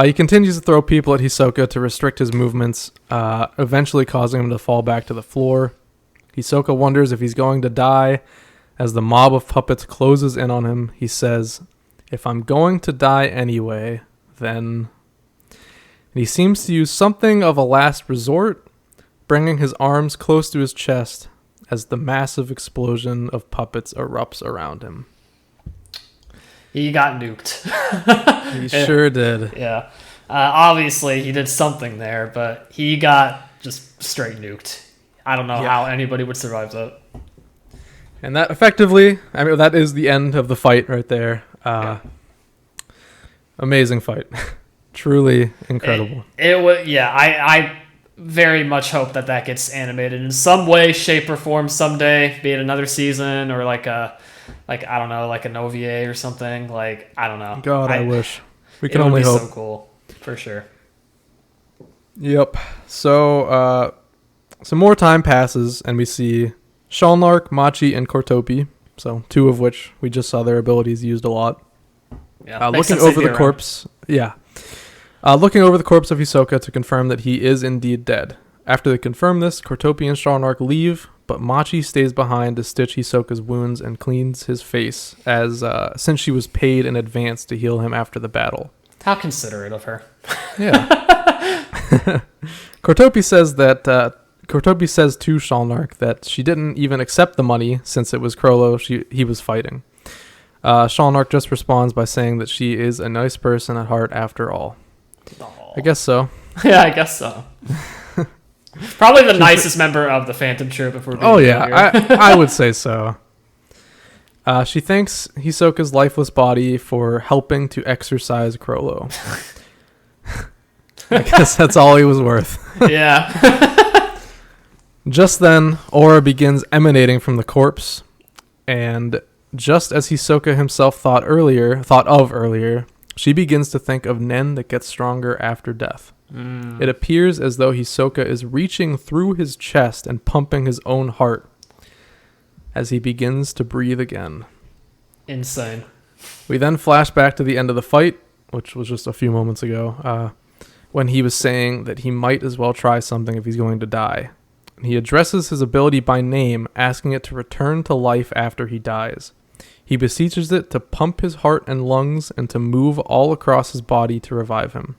He continues to throw people at Hisoka to restrict his movements, eventually causing him to fall back to the floor. Hisoka wonders if he's going to die. As the mob of puppets closes in on him, he says, "If I'm going to die anyway, then..." And he seems to use something of a last resort, bringing his arms close to his chest as the massive explosion of puppets erupts around him. He got nuked. He sure did. Yeah. Obviously, he did something there, but he got just straight nuked. I don't know how anybody would survive that. And that effectively, that is the end of the fight right there. Amazing fight. Truly incredible. It was, I very much hope that gets animated in some way, shape, or form someday, be it another season or like an OVA or something. Like, I don't know. God, I wish. We can only hope. So cool, for sure. Yep. So, some more time passes, and we see Shalnark, Machi, and Kortopi. So, two of which we just saw their abilities used a lot. Yeah. Looking over the corpse. Yeah. Looking over the corpse of Hisoka to confirm that he is indeed dead. After they confirm this, Kortopi and Shalnark leave, but Machi stays behind to stitch Hisoka's wounds and cleans his face, since she was paid in advance to heal him after the battle. How considerate of her. Yeah. Kortopi says to Shalnark that she didn't even accept the money since it was Chrollo he was fighting. Shalnark just responds by saying that she is a nice person at heart after all. Aww. I guess so. Yeah, I guess so. Probably the nicest member of the Phantom Troupe, if we're being real here. I would say so. She thanks Hisoka's lifeless body for helping to exorcise Chrollo. I guess that's all he was worth. Yeah. Just then, aura begins emanating from the corpse, and just as Hisoka himself thought of earlier, she begins to think of Nen that gets stronger after death. It appears as though Hisoka is reaching through his chest and pumping his own heart as he begins to breathe again. Insane. We then flash back to the end of the fight, which was just a few moments ago, when he was saying that he might as well try something if he's going to die. He addresses his ability by name, asking it to return to life after he dies. He beseeches it to pump his heart and lungs and to move all across his body to revive him.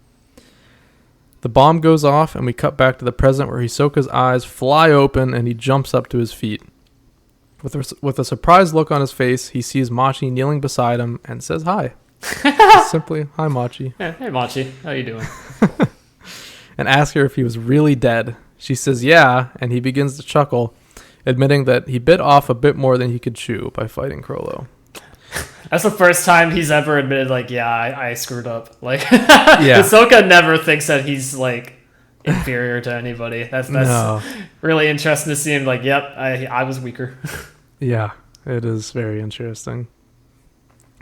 The bomb goes off, and we cut back to the present where Hisoka's eyes fly open and he jumps up to his feet. With a surprised look on his face, he sees Machi kneeling beside him and says hi. Simply, "Hi, Machi." Yeah, hey, Machi. How you doing? And asks her if he was really dead. She says yeah, and he begins to chuckle, admitting that he bit off a bit more than he could chew by fighting Chrollo. That's the first time he's ever admitted, like, yeah, I screwed up. Like, Hisoka never thinks that he's, like, inferior to anybody. That's really interesting to see him, like, yep, I was weaker. Yeah, it is very interesting.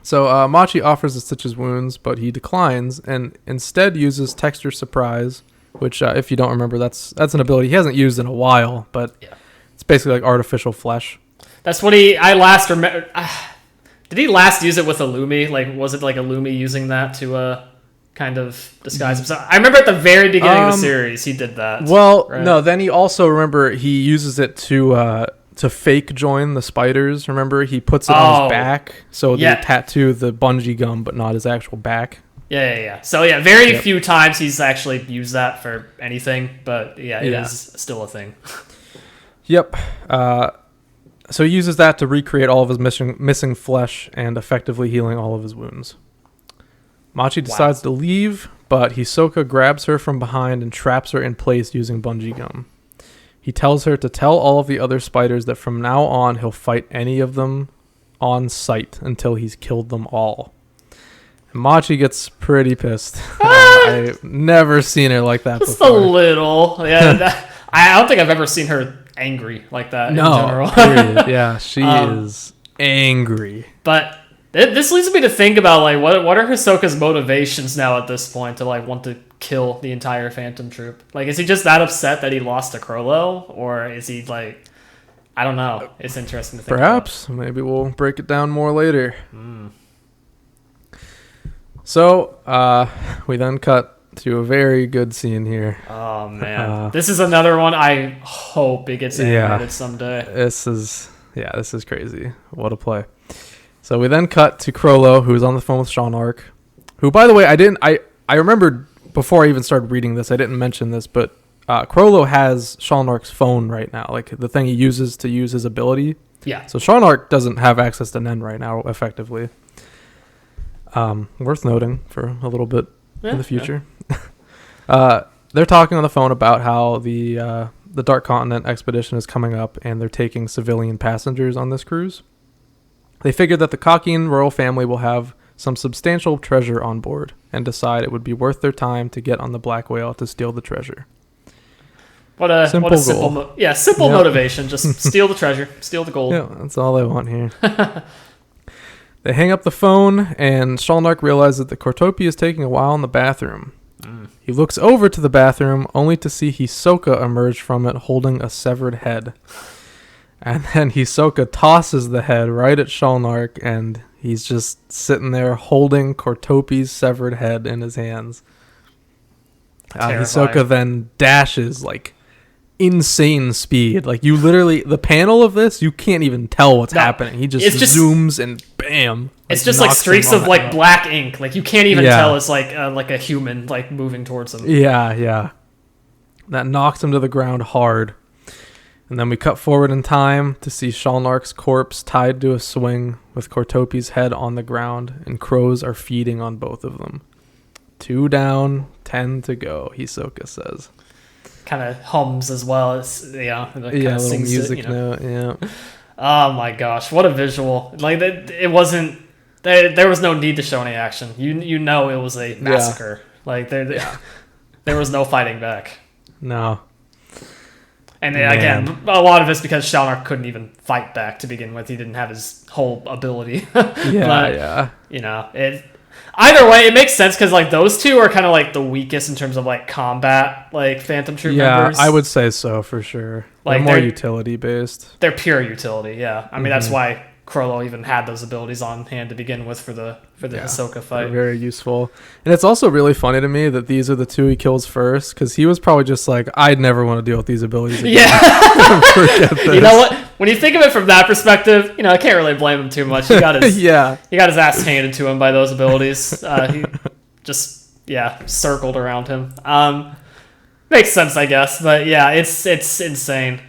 So, Machi offers to stitch his wounds, but he declines and instead uses Texture Surprise, which, if you don't remember, that's an ability he hasn't used in a while, but it's basically like artificial flesh. That's what I last remember. Did he last use it with Illumi? Like, was it like Illumi using that to kind of disguise himself? I remember at the very beginning of the series, he did that. Well, right? No, then he also, remember, he uses it to fake join the spiders. Remember, he puts it on his back, so they tattoo the bungee gum, but not his actual back. Yeah. So, very few times he's actually used that for anything, but it is still a thing. Yep. So he uses that to recreate all of his missing flesh and effectively healing all of his wounds. Machi decides to leave, but Hisoka grabs her from behind and traps her in place using bungee gum. He tells her to tell all of the other spiders that from now on he'll fight any of them on sight until he's killed them all. And Machi gets pretty pissed. I've never seen her like that just before. Just a little. Yeah, I don't think I've ever seen her angry like that in general. Period. Yeah, she is angry. But this leads me to think about like what are Hisoka's motivations now at this point to like want to kill the entire Phantom Troupe? Like, is he just that upset that he lost to Chrollo, or is he like, I don't know. It's interesting to think Perhaps. about. Maybe we'll break it down more later. So we then cut to a very good scene here. Oh man, this is another one. I hope it gets animated someday. This is crazy. What a play. So we then cut to Chrollo, who's on the phone with Sean Arc, who, by the way, I remembered before I even started reading this, I didn't mention this, but Chrollo has Sean Arc's phone right now, like the thing he uses to use his ability. Yeah. So Sean Arc doesn't have access to Nen right now, effectively. Worth noting for a little bit in the future. Yeah. They're talking on the phone about how the Dark Continent expedition is coming up, and they're taking civilian passengers on this cruise. They figured that the Kakin royal family will have some substantial treasure on board, and decide it would be worth their time to get on the Black Whale to steal the treasure. What a simple motivation. Just steal the treasure, steal the gold. Yeah, that's all they want here. They hang up the phone, and Shalnark realizes that Troupe is taking a while in the bathroom. He looks over to the bathroom, only to see Hisoka emerge from it holding a severed head. And then Hisoka tosses the head right at Shalnark, and he's just sitting there holding Troupe's severed head in his hands. Hisoka then dashes like insane speed. Like, you literally, the panel of this, you can't even tell what's happening. He just zooms and bam. It's just like streaks of like black ink. Like, you can't even tell it's like a human like moving towards him. Yeah. That knocks him to the ground hard. And then we cut forward in time to see Shalnark's corpse tied to a swing with Troupe's head on the ground, and crows are feeding on both of them. 2 down, 10 to go, Hisoka says. Kind of hums as well as, a little music note, yeah. Oh my gosh, what a visual. Like, it wasn't, there was no need to show any action. You know it was a massacre. Like, there was no fighting back. No. And again, a lot of it's because Shalnark couldn't even fight back to begin with. He didn't have his whole ability. Yeah. Either way, it makes sense because like those two are kind of like the weakest in terms of like combat, like Phantom Troupe members. Yeah, I would say so for sure. Like, they're more utility based. They're pure utility. Yeah, I mean that's why Chrollo even had those abilities on hand to begin with for the Hisoka fight. They're very useful. And it's also really funny to me that these are the two he kills first, because he was probably just like, I'd never want to deal with these abilities again. Yeah. Forget this. You know what? When you think of it from that perspective, I can't really blame him too much. He got his he got his ass handed to him by those abilities. He just circled around him. Makes sense, I guess. But yeah, it's insane.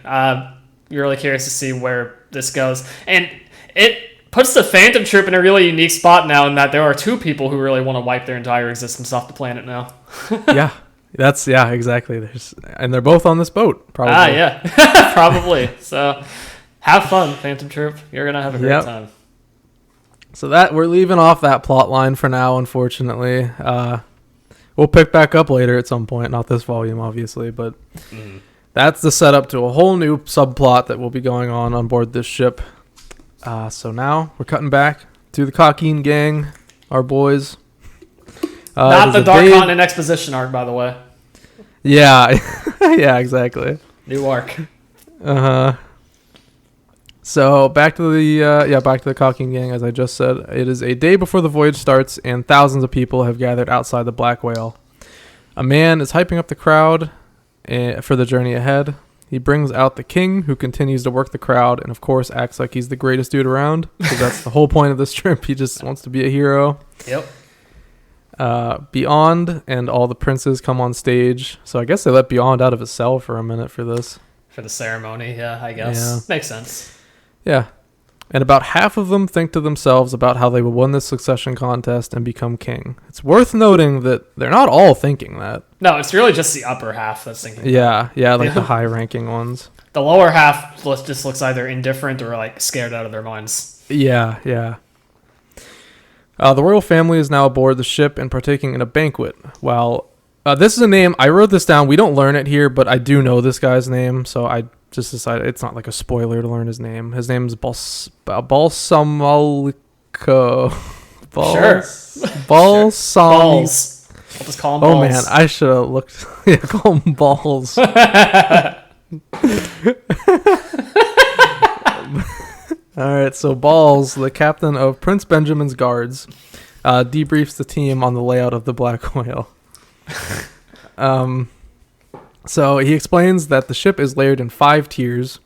You're really curious to see where this goes. And it puts the Phantom Troupe in a really unique spot now, in that there are two people who really want to wipe their entire existence off the planet now. Exactly. And they're both on this boat, probably. Probably. So have fun, Phantom Troupe. You're gonna have a great time. So that we're leaving off that plot line for now, unfortunately. We'll pick back up later at some point, not this volume, obviously, but that's the setup to a whole new subplot that will be going on board this ship. So now we're cutting back to the Kakin gang, our boys. Not the Dark Continent exposition arc, by the way. Yeah, yeah, exactly. New arc. So back to the Kakin gang, as I just said. It is a day before the voyage starts, and thousands of people have gathered outside the Black Whale. A man is hyping up the crowd for the journey ahead. He brings out the king, who continues to work the crowd, and of course acts like he's the greatest dude around, because that's the whole point of this trip. He just wants to be a hero. Yep. Beyond and all the princes come on stage. So I guess they let Beyond out of his cell for a minute for this. For the ceremony, I guess. Yeah. Makes sense. Yeah. And about half of them think to themselves about how they will win this succession contest and become king. It's worth noting that they're not all thinking that. No, it's really just the upper half that's thinking that. Yeah, like the high-ranking ones. The lower half just looks either indifferent or like scared out of their minds. Yeah, yeah. The royal family is now aboard the ship and partaking in a banquet. While this is a name, I wrote this down. We don't learn it here, but I do know this guy's name, so I just decided it's not like a spoiler to learn his name. His name is Balsamalico. Sure. Balsam. I'll just call him Balls. Oh man, I should have looked. Yeah, call him Balls. All right, so Balls, the captain of Prince Benjamin's guards, debriefs the team on the layout of the Black Whale. So he explains that the ship is layered in 5 tiers.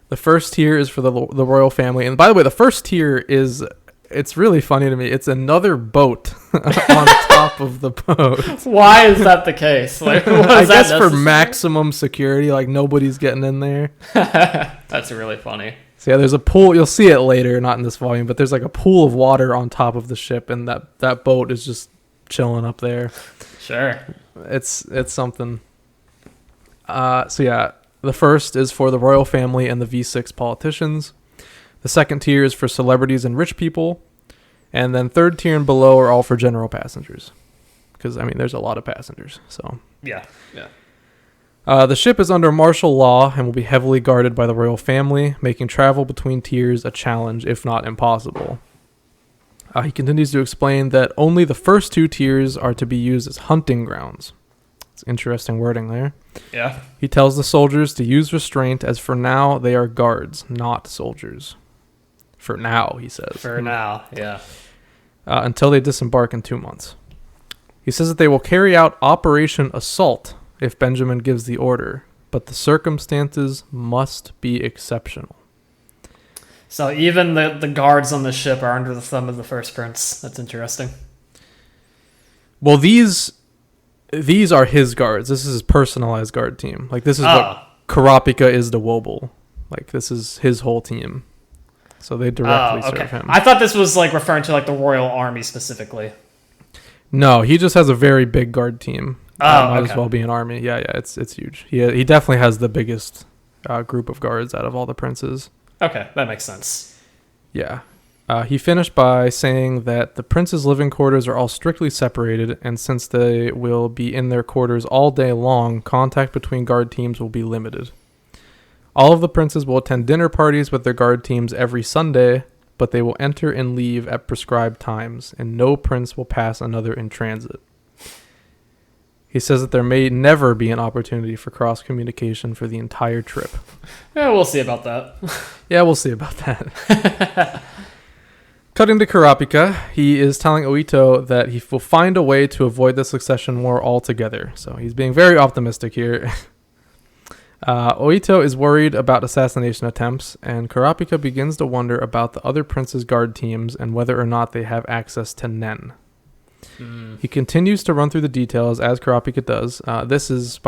The first tier is for the royal family, and by the way, the first tier is. It's really funny to me. It's another boat on top of the boat. Why is that the case? Like, I guess for maximum security, like nobody's getting in there. That's really funny. So yeah, there's a pool. You'll see it later, not in this volume, but there's like a pool of water on top of the ship, and that boat is just chilling up there. Sure. It's something. So yeah, the first is for the royal family and the V6 politicians. The second tier is for celebrities and rich people. And then third tier and below are all for general passengers. Because, I mean, there's a lot of passengers. So yeah. The ship is under martial law and will be heavily guarded by the royal family, making travel between tiers a challenge, if not impossible. He continues to explain that only the first 2 tiers are to be used as hunting grounds. It's interesting wording there. Yeah. He tells the soldiers to use restraint, as for now they are guards, not soldiers. For now, he says. For now, yeah. Until they disembark in 2 months. He says that they will carry out Operation Assault if Benjamin gives the order, but the circumstances must be exceptional. So even the guards on the ship are under the thumb of the first prince. That's interesting. Well, these are his guards. This is his personalized guard team. Like, this is what Kurapika is to Wobble. Like, this is his whole team. So they directly serve him. I thought this was like referring to like the royal army specifically. No, he just has a very big guard team. Might as well be an army. Yeah, it's huge. He definitely has the biggest group of guards out of all the princes. Okay, that makes sense. Yeah. He finished by saying that the princes' living quarters are all strictly separated, and since they will be in their quarters all day long, contact between guard teams will be limited. All of the princes will attend dinner parties with their guard teams every Sunday, but they will enter and leave at prescribed times, and no prince will pass another in transit. He says that there may never be an opportunity for cross-communication for the entire trip. Yeah, we'll see about that. Yeah, we'll see about that. Cutting to Kurapika, he is telling Oito that he will find a way to avoid the succession war altogether. So he's being very optimistic here. Oito is worried about assassination attempts, and Kurapika begins to wonder about the other princes' guard teams and whether or not they have access to Nen. He continues to run through the details, as Kurapika does. This is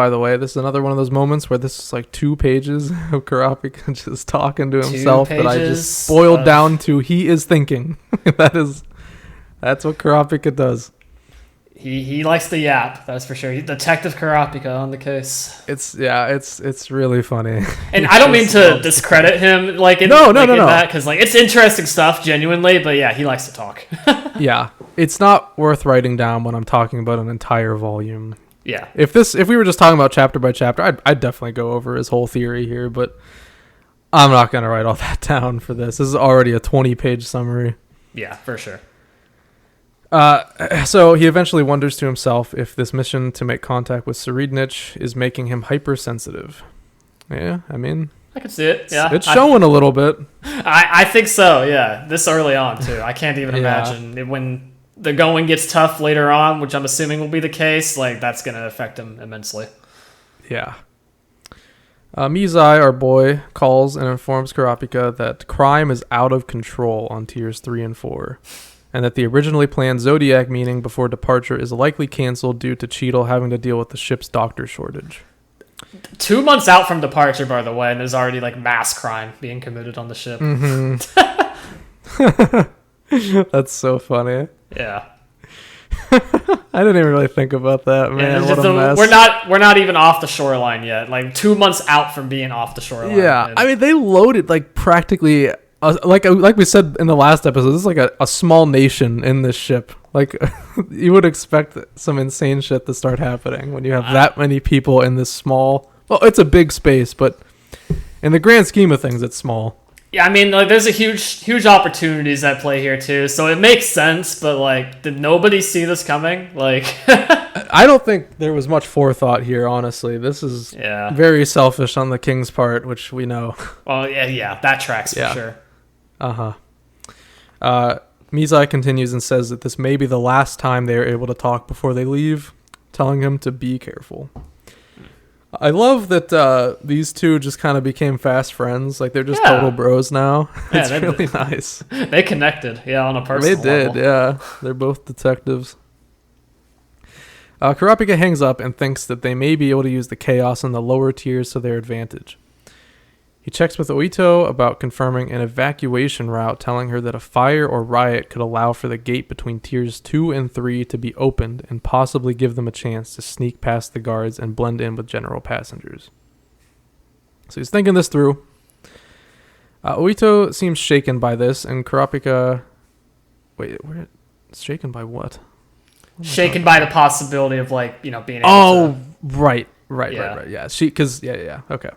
another one of those moments where this is like 2 pages of Kurapika just talking to himself that I just boiled down to he is thinking. That's what Kurapika does. He likes the yap, that's for sure. Detective Kurapika on the case. It's really funny. And I don't mean to discredit him no. That, because like it's interesting stuff, genuinely. But yeah, he likes to talk. Yeah, it's not worth writing down when I'm talking about an entire volume. Yeah. If we were just talking about chapter by chapter, I'd definitely go over his whole theory here, but I'm not gonna write all that down for this. This is already a 20-page summary. Yeah, for sure. So he eventually wonders to himself if this mission to make contact with Serednich is making him hypersensitive. Yeah, I mean, I can see it. Yeah, it's showing a little bit. I think so. Yeah, this early on too. I can't even imagine when the going gets tough later on, which I'm assuming will be the case. Like that's going to affect him immensely. Yeah. Mizai, our boy, calls and informs Kurapika that crime is out of control on tiers 3 and 4. And that the originally planned Zodiac meeting before departure is likely canceled due to Cheadle having to deal with the ship's doctor shortage. 2 months out from departure, by the way, and there's already like mass crime being committed on the ship. Mm-hmm. That's so funny. Yeah. I didn't even really think about that, man. What a mess. We're not even off the shoreline yet. Like 2 months out from being off the shoreline. Yeah, I mean they loaded like practically like we said in the last episode, this is like a small nation in this ship. Like you would expect some insane shit to start happening when you have that many people in this small. Well, it's a big space, but in the grand scheme of things, it's small. Yeah, I mean, like, there's a huge opportunities at play here too, so it makes sense. But like, did nobody see this coming? Like, I don't think there was much forethought here. Honestly, this is very selfish on the king's part, which we know. Well, yeah, that tracks for sure. Mizai continues and says that this may be the last time they are able to talk before they leave, telling him to be careful. I love that these two just kind of became fast friends. Like, they're just total bros now. It's really nice. They connected, on a personal level. They did, yeah. They're both detectives. Kurapika hangs up and thinks that they may be able to use the chaos in the lower tiers to their advantage. He checks with Oito about confirming an evacuation route, telling her that a fire or riot could allow for the gate between tiers 2 and 3 to be opened and possibly give them a chance to sneak past the guards and blend in with general passengers. So he's thinking this through. Oito seems shaken by this, and Kurapika... Wait, shaken by what? Shaken by the possibility of, like, being able to... Right. Yeah, okay.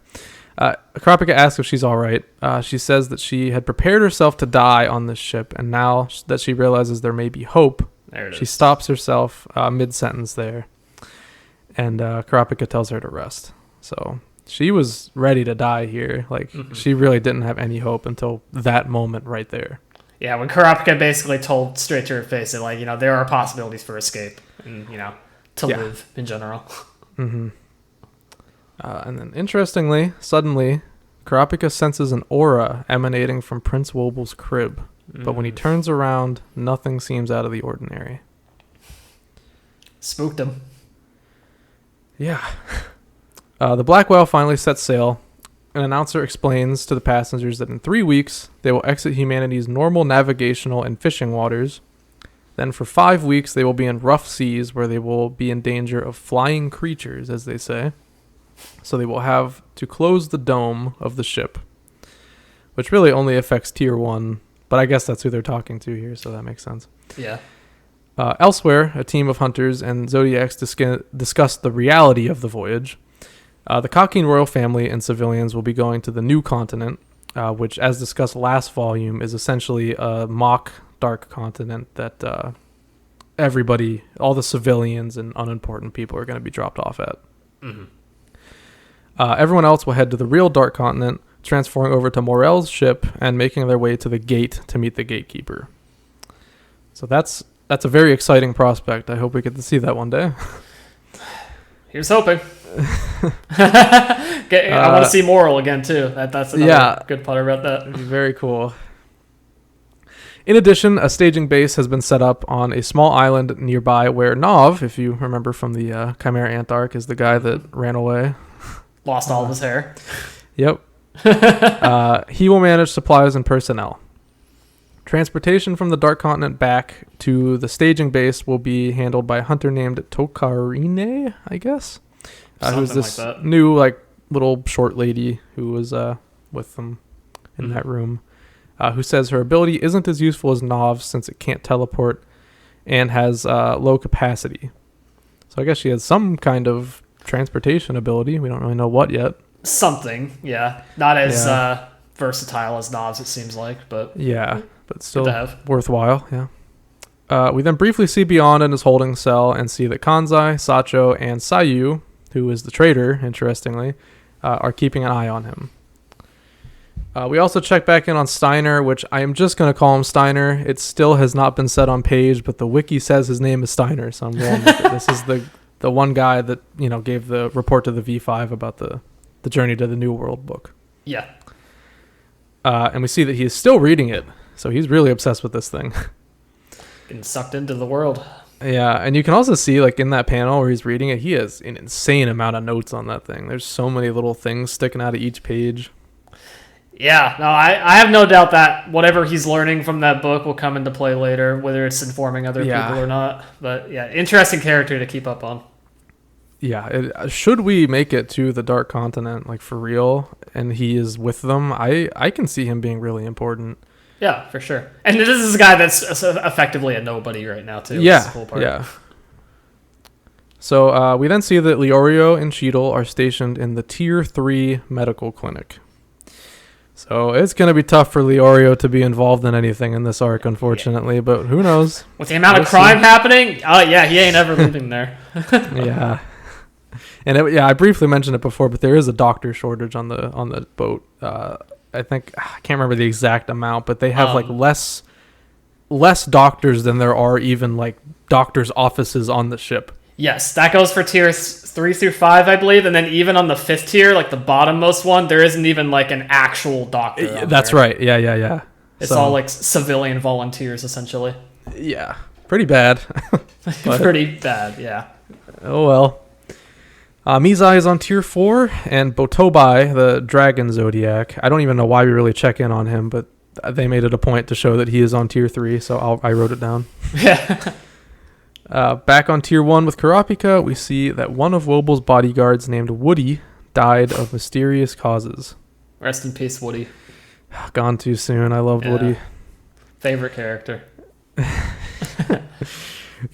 Kurapika asks if she's all right. She says that she had prepared herself to die on this ship, and now that she realizes there may be hope, she stops herself mid-sentence there, and Kurapika tells her to rest. So she was ready to die here. Like, she really didn't have any hope until that moment right there. Yeah, when Kurapika basically told straight to her face that, like, there are possibilities for escape and, to live in general. Mm-hmm. And then, interestingly, suddenly, Kurapika senses an aura emanating from Prince Woble's crib. But when he turns around, nothing seems out of the ordinary. Spooked him. Yeah. The Black Whale finally sets sail. An announcer explains to the passengers that in 3 weeks, they will exit humanity's normal navigational and fishing waters. Then for 5 weeks, they will be in rough seas where they will be in danger of flying creatures, as they say. So they will have to close the dome of the ship, which really only affects tier 1, but I guess that's who they're talking to here, so that makes sense. Yeah. Elsewhere, a team of hunters and Zodiacs discuss the reality of the voyage. The Kakin royal family and civilians will be going to the new continent, which, as discussed last volume, is essentially a mock dark continent that everybody, all the civilians and unimportant people are going to be dropped off at. Mm-hmm. Everyone else will head to the real Dark Continent, transferring over to Morel's ship and making their way to the gate to meet the gatekeeper. So that's a very exciting prospect. I hope we get to see that one day. Here's hoping. I want to see Morel again too. That's another good part about that. It'd be very cool. In addition, a staging base has been set up on a small island nearby where Nov, if you remember from the Chimera Ant arc, is the guy that ran away. Lost all of his hair. Yep. He will manage supplies and personnel. Transportation from the Dark Continent back to the staging base will be handled by a hunter named Tokarine, I guess. Who's this like new, little short lady who was with them in that room, who says her ability isn't as useful as Nov's since it can't teleport and has low capacity. So I guess she has some kind of transportation ability. We don't really know what yet. Something, yeah. Not as versatile as Nov's, it seems like, but... Yeah, but still worthwhile, yeah. We then briefly see Beyond in his holding cell and see that Kanzai, Sacho, and Sayu, who is the traitor, interestingly, are keeping an eye on him. We also check back in on Steiner, which I am just going to call him Steiner. It still has not been said on page, but the wiki says his name is Steiner, so I'm going with it. This is the one guy that, gave the report to the V5 about the Journey to the New World book. Yeah. And we see that he is still reading it, so he's really obsessed with this thing. Getting sucked into the world. Yeah, and you can also see, in that panel where he's reading it, he has an insane amount of notes on that thing. There's so many little things sticking out of each page. Yeah, no, I have no doubt that whatever he's learning from that book will come into play later, whether it's informing other people or not. But yeah, interesting character to keep up on. Should we make it to the Dark Continent, like for real, and he is with them, I can see him being really important. Yeah, for sure. And this is a guy that's effectively a nobody right now, too. Yeah. So we then see that Leorio and Cheadle are stationed in the Tier 3 medical clinic. So it's going to be tough for Leorio to be involved in anything in this arc, unfortunately, but who knows? With the amount of crime happening, he ain't ever leaving there. Yeah. And I briefly mentioned it before, but there is a doctor shortage on the boat. I think I can't remember the exact amount, but they have like less doctors than there are even like doctors' offices on the ship. Yes, that goes for tiers 3 through 5, I believe, and then even on the 5th tier, like the bottommost one, there isn't even like an actual doctor. That's there. Right. Yeah. It's all like civilian volunteers, essentially. Yeah, pretty bad. Pretty bad, yeah. Oh well. Mizai is on tier 4, and Botobai, the dragon zodiac. I don't even know why we really check in on him, but they made it a point to show that he is on tier 3, so I wrote it down. Yeah. Back on tier 1 with Kurapika, we see that one of Woble's bodyguards named Woody died of mysterious causes. Rest in peace, Woody. Gone too soon. I loved Woody. Favorite character.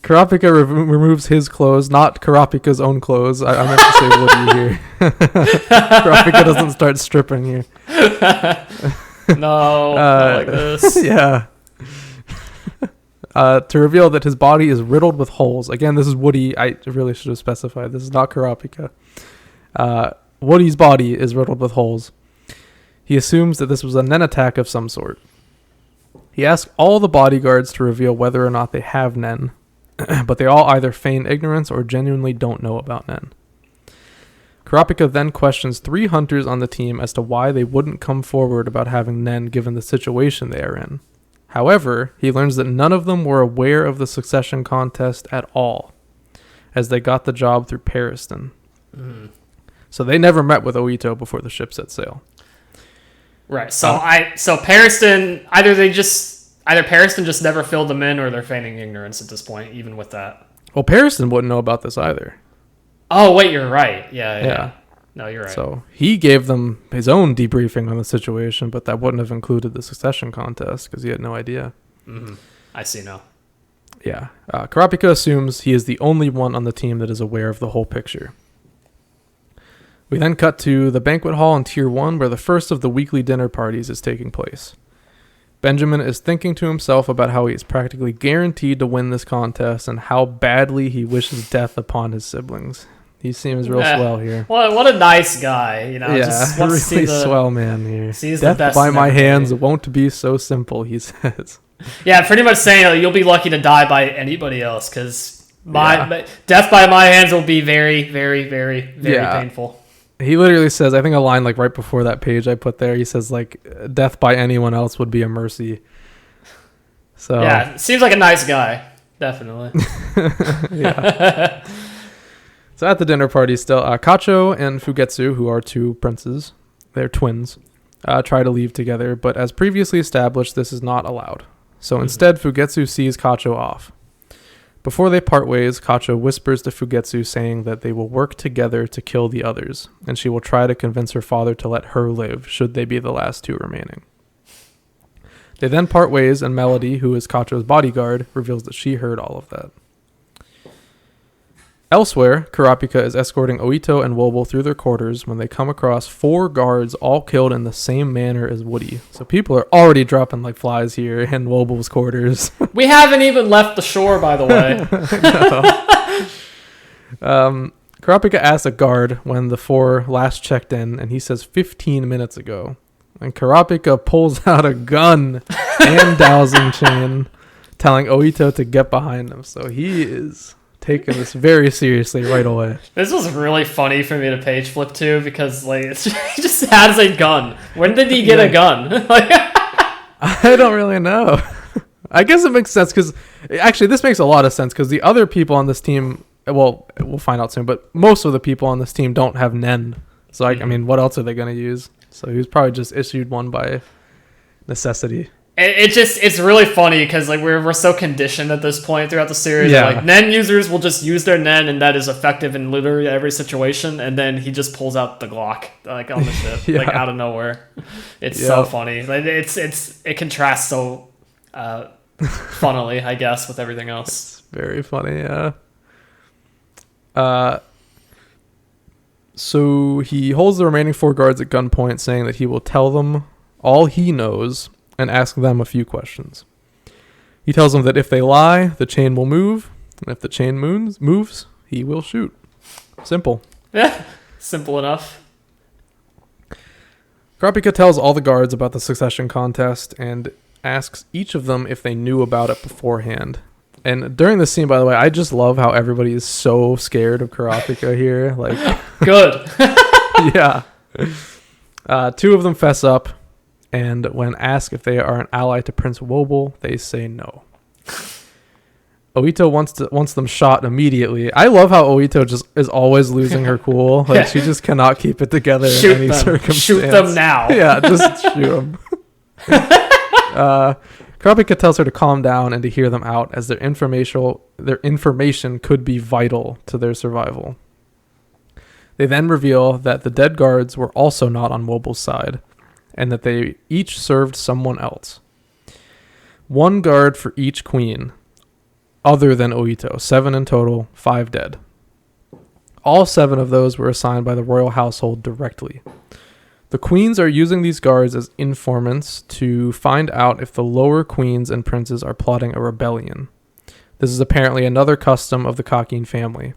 Kurapika removes his clothes, not Kurapika's own clothes. I meant to say Woody here. Kurapika doesn't start stripping here. No, not like this. Yeah. To reveal that his body is riddled with holes. Again, this is Woody. I really should have specified. This is not Kurapika. Woody's body is riddled with holes. He assumes that this was a Nen attack of some sort. He asks all the bodyguards to reveal whether or not they have Nen, but they all either feign ignorance or genuinely don't know about Nen. Kurapika then questions 3 hunters on the team as to why they wouldn't come forward about having Nen given the situation they are in. However, he learns that none of them were aware of the succession contest at all, as they got the job through Pariston. So they never met with Oito before the ship set sail. Right. So Pariston either Pariston just never filled them in, or they're feigning ignorance at this point, even with that. Well, Pariston wouldn't know about this either. Oh wait, you're right. Yeah. No, you're right. So he gave them his own debriefing on the situation, but that wouldn't have included the succession contest because he had no idea. Mm-hmm. I see now. Yeah. Kurapika assumes he is the only one on the team that is aware of the whole picture. We then cut to the banquet hall in Tier 1 where the first of the weekly dinner parties is taking place. Benjamin is thinking to himself about how he is practically guaranteed to win this contest and how badly he wishes death upon his siblings. He seems real swell here. What a nice guy, you know. Yeah, just really swell man here. Death by my hands won't be so simple, he says. Yeah, pretty much saying you'll be lucky to die by anybody else, because death by my hands will be very, very, very, very painful. He literally says, I think a line like right before that page I put there, he says like, death by anyone else would be a mercy. So yeah, seems like a nice guy, definitely. Yeah. So at the dinner party still, Kacho and Fugetsu, who are 2 princes, they're twins, try to leave together, but as previously established, this is not allowed. So instead, Fugetsu sees Kacho off. Before they part ways, Kacho whispers to Fugetsu saying that they will work together to kill the others, and she will try to convince her father to let her live, should they be the last 2 remaining. They then part ways, and Melody, who is Kacho's bodyguard, reveals that she heard all of that. Elsewhere, Kurapika is escorting Oito and Woble through their quarters when they come across 4 guards all killed in the same manner as Woody. So people are already dropping like flies here in Woble's quarters. We haven't even left the shore, by the way. Kurapika asks a guard when the 4 last checked in, and he says 15 minutes ago. And Kurapika pulls out a gun and dowsing chain, telling Oito to get behind him. So he is taking this very seriously right away. This was really funny for me to page flip to, because like he just has a gun. When did he get a gun? I don't really know. I guess it makes sense because actually this makes a lot of sense because the other people on this team, well, we'll find out soon, but most of the people on this team don't have Nen. So I mean, what else are they going to use? So he was probably just issued one by necessity. It's really funny because like we're so conditioned at this point throughout the series. Yeah. Like Nen users will just use their Nen and that is effective in literally every situation. And then he just pulls out the Glock like on the ship, like out of nowhere. It's so funny. Like it contrasts so funnily, I guess, with everything else. It's very funny. Yeah. So he holds the remaining 4 guards at gunpoint, saying that he will tell them all he knows and ask them a few questions. He tells them that if they lie, the chain will move, and if the chain moves, he will shoot. Simple. Yeah, simple enough. Kurapika tells all the guards about the succession contest and asks each of them if they knew about it beforehand. And during this scene, by the way, I just love how everybody is so scared of Kurapika here. Like, good. Yeah. 2 of them fess up, and when asked if they are an ally to Prince Wobble, they say no. Oito wants them shot immediately. I love how Oito just is always losing her cool. Like, she just cannot keep it together in any circumstance. Shoot them now. Yeah, just shoot them. Kurapika tells her to calm down and to hear them out, as their information could be vital to their survival. They then reveal that the dead guards were also not on Wobble's side, and that they each served someone else. 1 guard for each queen, other than Oito. 7 in total, 5 dead. All 7 of those were assigned by the royal household directly. The queens are using these guards as informants to find out if the lower queens and princes are plotting a rebellion. This is apparently another custom of the Kakin family.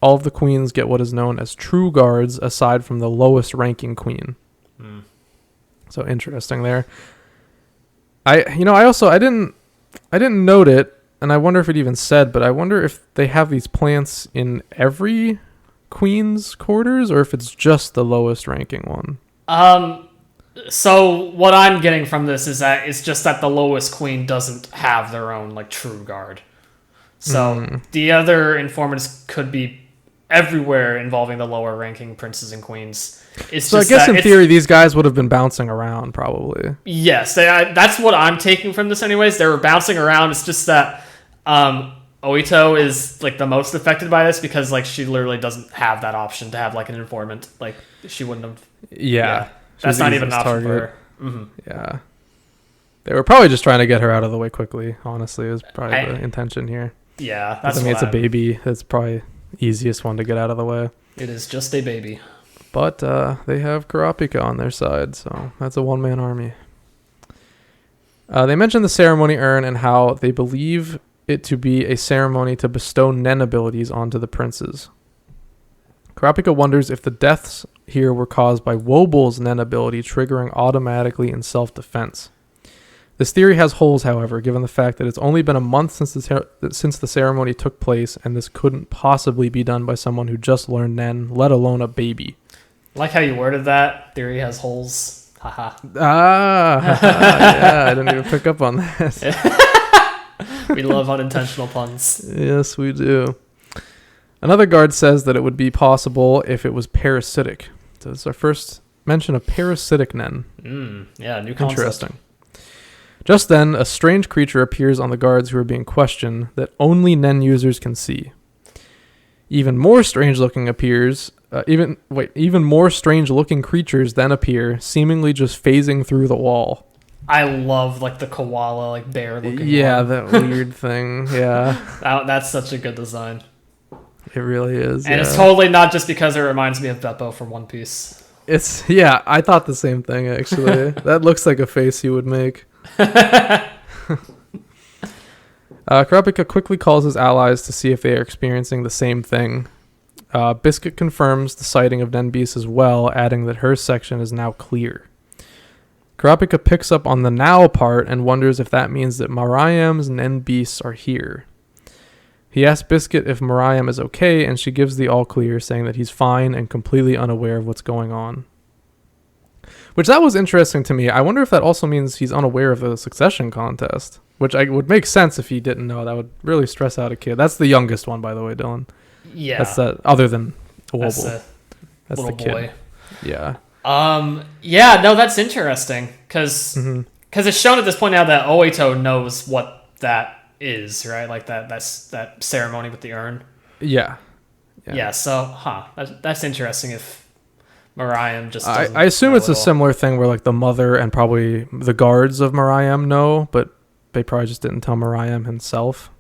All of the queens get what is known as true guards, aside from the lowest ranking queen. So interesting there. I didn't note it, and I wonder if it even said, but I wonder if they have these plants in every queen's quarters, or if it's just the lowest ranking one. So what I'm getting from this is that it's just that the lowest queen doesn't have their own like true guard. So the other informants could be everywhere involving the lower ranking princes and queens. So I guess in theory these guys would have been bouncing around probably. Yes, that's what I'm taking from this anyways. They were bouncing around. It's just that Oito is like the most affected by this because like she literally doesn't have that option to have like an informant. Like she wouldn't have. Yeah. That's not even an option for her. Mm-hmm. Yeah. They were probably just trying to get her out of the way quickly, honestly, is probably the intention here. Yeah, that's it's a baby. That's probably easiest one to get out of the way. It is just a baby. But they have Kurapika on their side, so that's a one-man army. They mentioned the ceremony urn and how they believe it to be a ceremony to bestow Nen abilities onto the princes. Kurapika wonders if the deaths here were caused by Wobble's Nen ability triggering automatically in self-defense. This theory has holes, however, given the fact that it's only been a month since the ceremony took place, and this couldn't possibly be done by someone who just learned Nen, let alone a baby. I like how you worded that. Theory has holes. Haha. Yeah, I didn't even pick up on that. We love unintentional puns. Yes, we do. Another guard says that it would be possible if it was parasitic. So it's our first mention of parasitic Nen. Yeah, new concept. Interesting. Just then, a strange creature appears on the guards who are being questioned that only Nen users can see. Even more strange-looking creatures then appear, seemingly just phasing through the wall. I love like the koala, like bear looking. Yeah, one. that weird thing. Yeah, that's such a good design. It really is, and it's totally not just because it reminds me of Beppo from One Piece. I thought the same thing actually. That looks like a face you would make. Kurapika quickly calls his allies to see if they are experiencing the same thing. Biscuit confirms the sighting of Nen Beast as well, adding that her section is now clear. Kurapika picks up on the now part and wonders if that means that Mariam's Nen Beasts are here. He asks Biscuit if Mariam is okay, and she gives the all clear, saying that he's fine and completely unaware of what's going on. Which that was interesting to me. I wonder if that also means he's unaware of the succession contest, which would make sense if he didn't know. That would really stress out a kid. That's the youngest one, by the way, Dylan. Yeah. That's that, other than Wobble. That's the kid. Boy. Yeah. Yeah, no, that's interesting, because because it's shown at this point now that Oito knows what that is, right? Like that's that ceremony with the urn. Yeah. Yeah. So, that's interesting. If Mariam just doesn't I assume it's know a similar thing where like the mother and probably the guards of Mariam know, but they probably just didn't tell Mariam himself.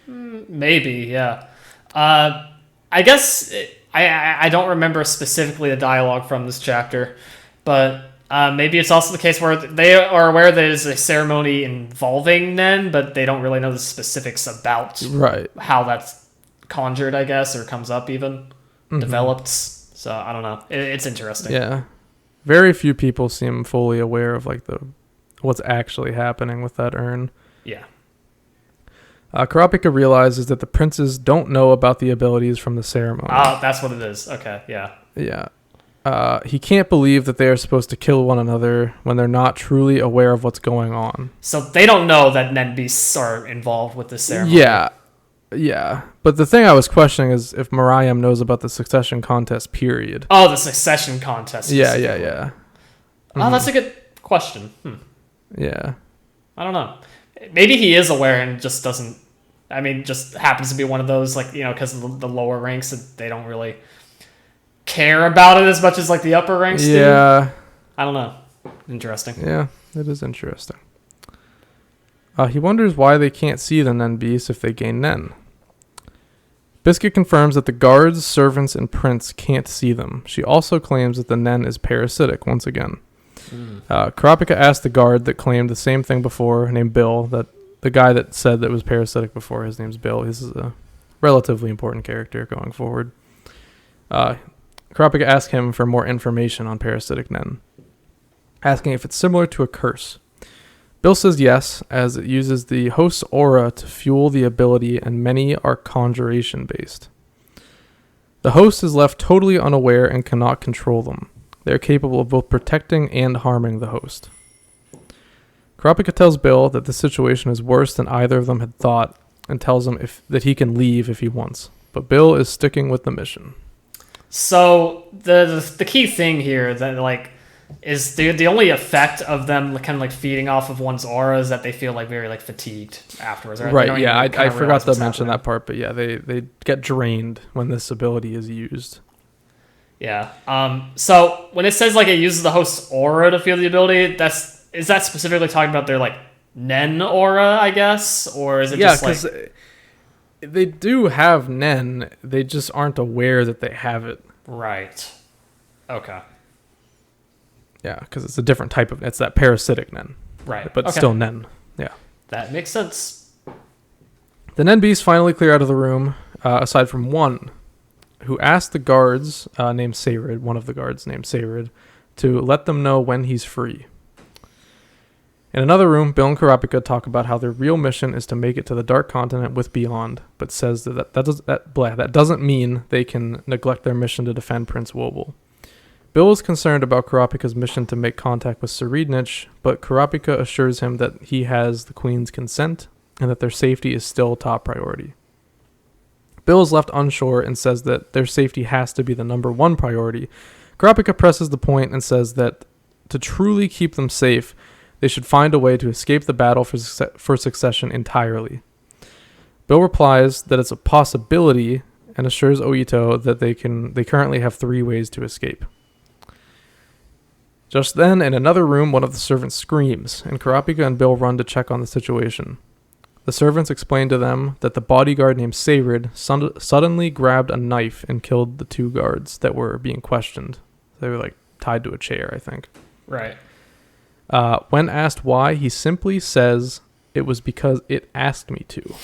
Maybe, yeah. I guess I don't remember specifically the dialogue from this chapter, but maybe it's also the case where they are aware that it's a ceremony involving Nen, but they don't really know the specifics about how that's conjured, I guess, or comes up even, developed. So I don't know. It's interesting. Yeah. Very few people seem fully aware of like what's actually happening with that urn. Yeah. Kurapika realizes that the princes don't know about the abilities from the ceremony. Oh, that's what it is. Okay, yeah. Yeah. He can't believe that they are supposed to kill one another when they're not truly aware of what's going on. So they don't know that Nen beasts are involved with the ceremony. Yeah. But the thing I was questioning is if Mariam knows about the succession contest, period. Oh, the succession contest. Yeah. Oh, that's a good question. Yeah. I don't know. Maybe he is aware and just doesn't. I mean, just happens to be one of those, like, because of the lower ranks, that they don't really care about it as much as like the upper ranks do. Yeah. I don't know. Interesting. Yeah, it is interesting. He wonders why they can't see the Nen beasts if they gain Nen. Biscuit confirms that the guards, servants, and prince can't see them. She also claims that the Nen is parasitic once again. Kurapika asked the guard that claimed the same thing before, named Bill, that the guy that said that was parasitic before, his name's Bill. This is a relatively important character going forward. Kurapika asked him for more information on parasitic Nen, asking if it's similar to a curse. Bill says yes, as it uses the host's aura to fuel the ability, and many are conjuration-based. The host is left totally unaware and cannot control them. They are capable of both protecting and harming the host. Kurapika tells Bill that the situation is worse than either of them had thought, and tells him that he can leave if he wants. But Bill is sticking with the mission. So the key thing here that like is the only effect of them kind of like feeding off of one's aura is that they feel like very like fatigued afterwards. Right. Yeah. I forgot to mention that part, but yeah, they get drained when this ability is used. Yeah. So when it says like it uses the host's aura to feel the ability, is that specifically talking about their like Nen aura, I guess, or is it just like? Yeah, because they do have Nen, they just aren't aware that they have it. Right. Okay. Yeah, because it's a different type of. It's that parasitic Nen. Right. But still Nen. Yeah. That makes sense. The Nen beasts finally clear out of the room, aside from one, who asked the guards named Sayrid, one of the guards named Sayrid, to let them know when he's free. In another room, Bill and Kurapika talk about how their real mission is to make it to the Dark Continent with Beyond, but says that doesn't mean they can neglect their mission to defend Prince Wobble. Bill is concerned about Kurapika's mission to make contact with Serednich, but Kurapika assures him that he has the Queen's consent and that their safety is still top priority. Bill is left unsure and says that their safety has to be the number one priority. Kurapika presses the point and says that to truly keep them safe, they should find a way to escape the battle for succession entirely. Bill replies that it's a possibility and assures Oito that they currently have 3 ways to escape. Just then, in another room, one of the servants screams, and Kurapika and Bill run to check on the situation. The servants explain to them that the bodyguard named Sayrid suddenly grabbed a knife and killed the 2 guards that were being questioned. They were tied to a chair, I think. Right. When asked why, he simply says it was because it asked me to.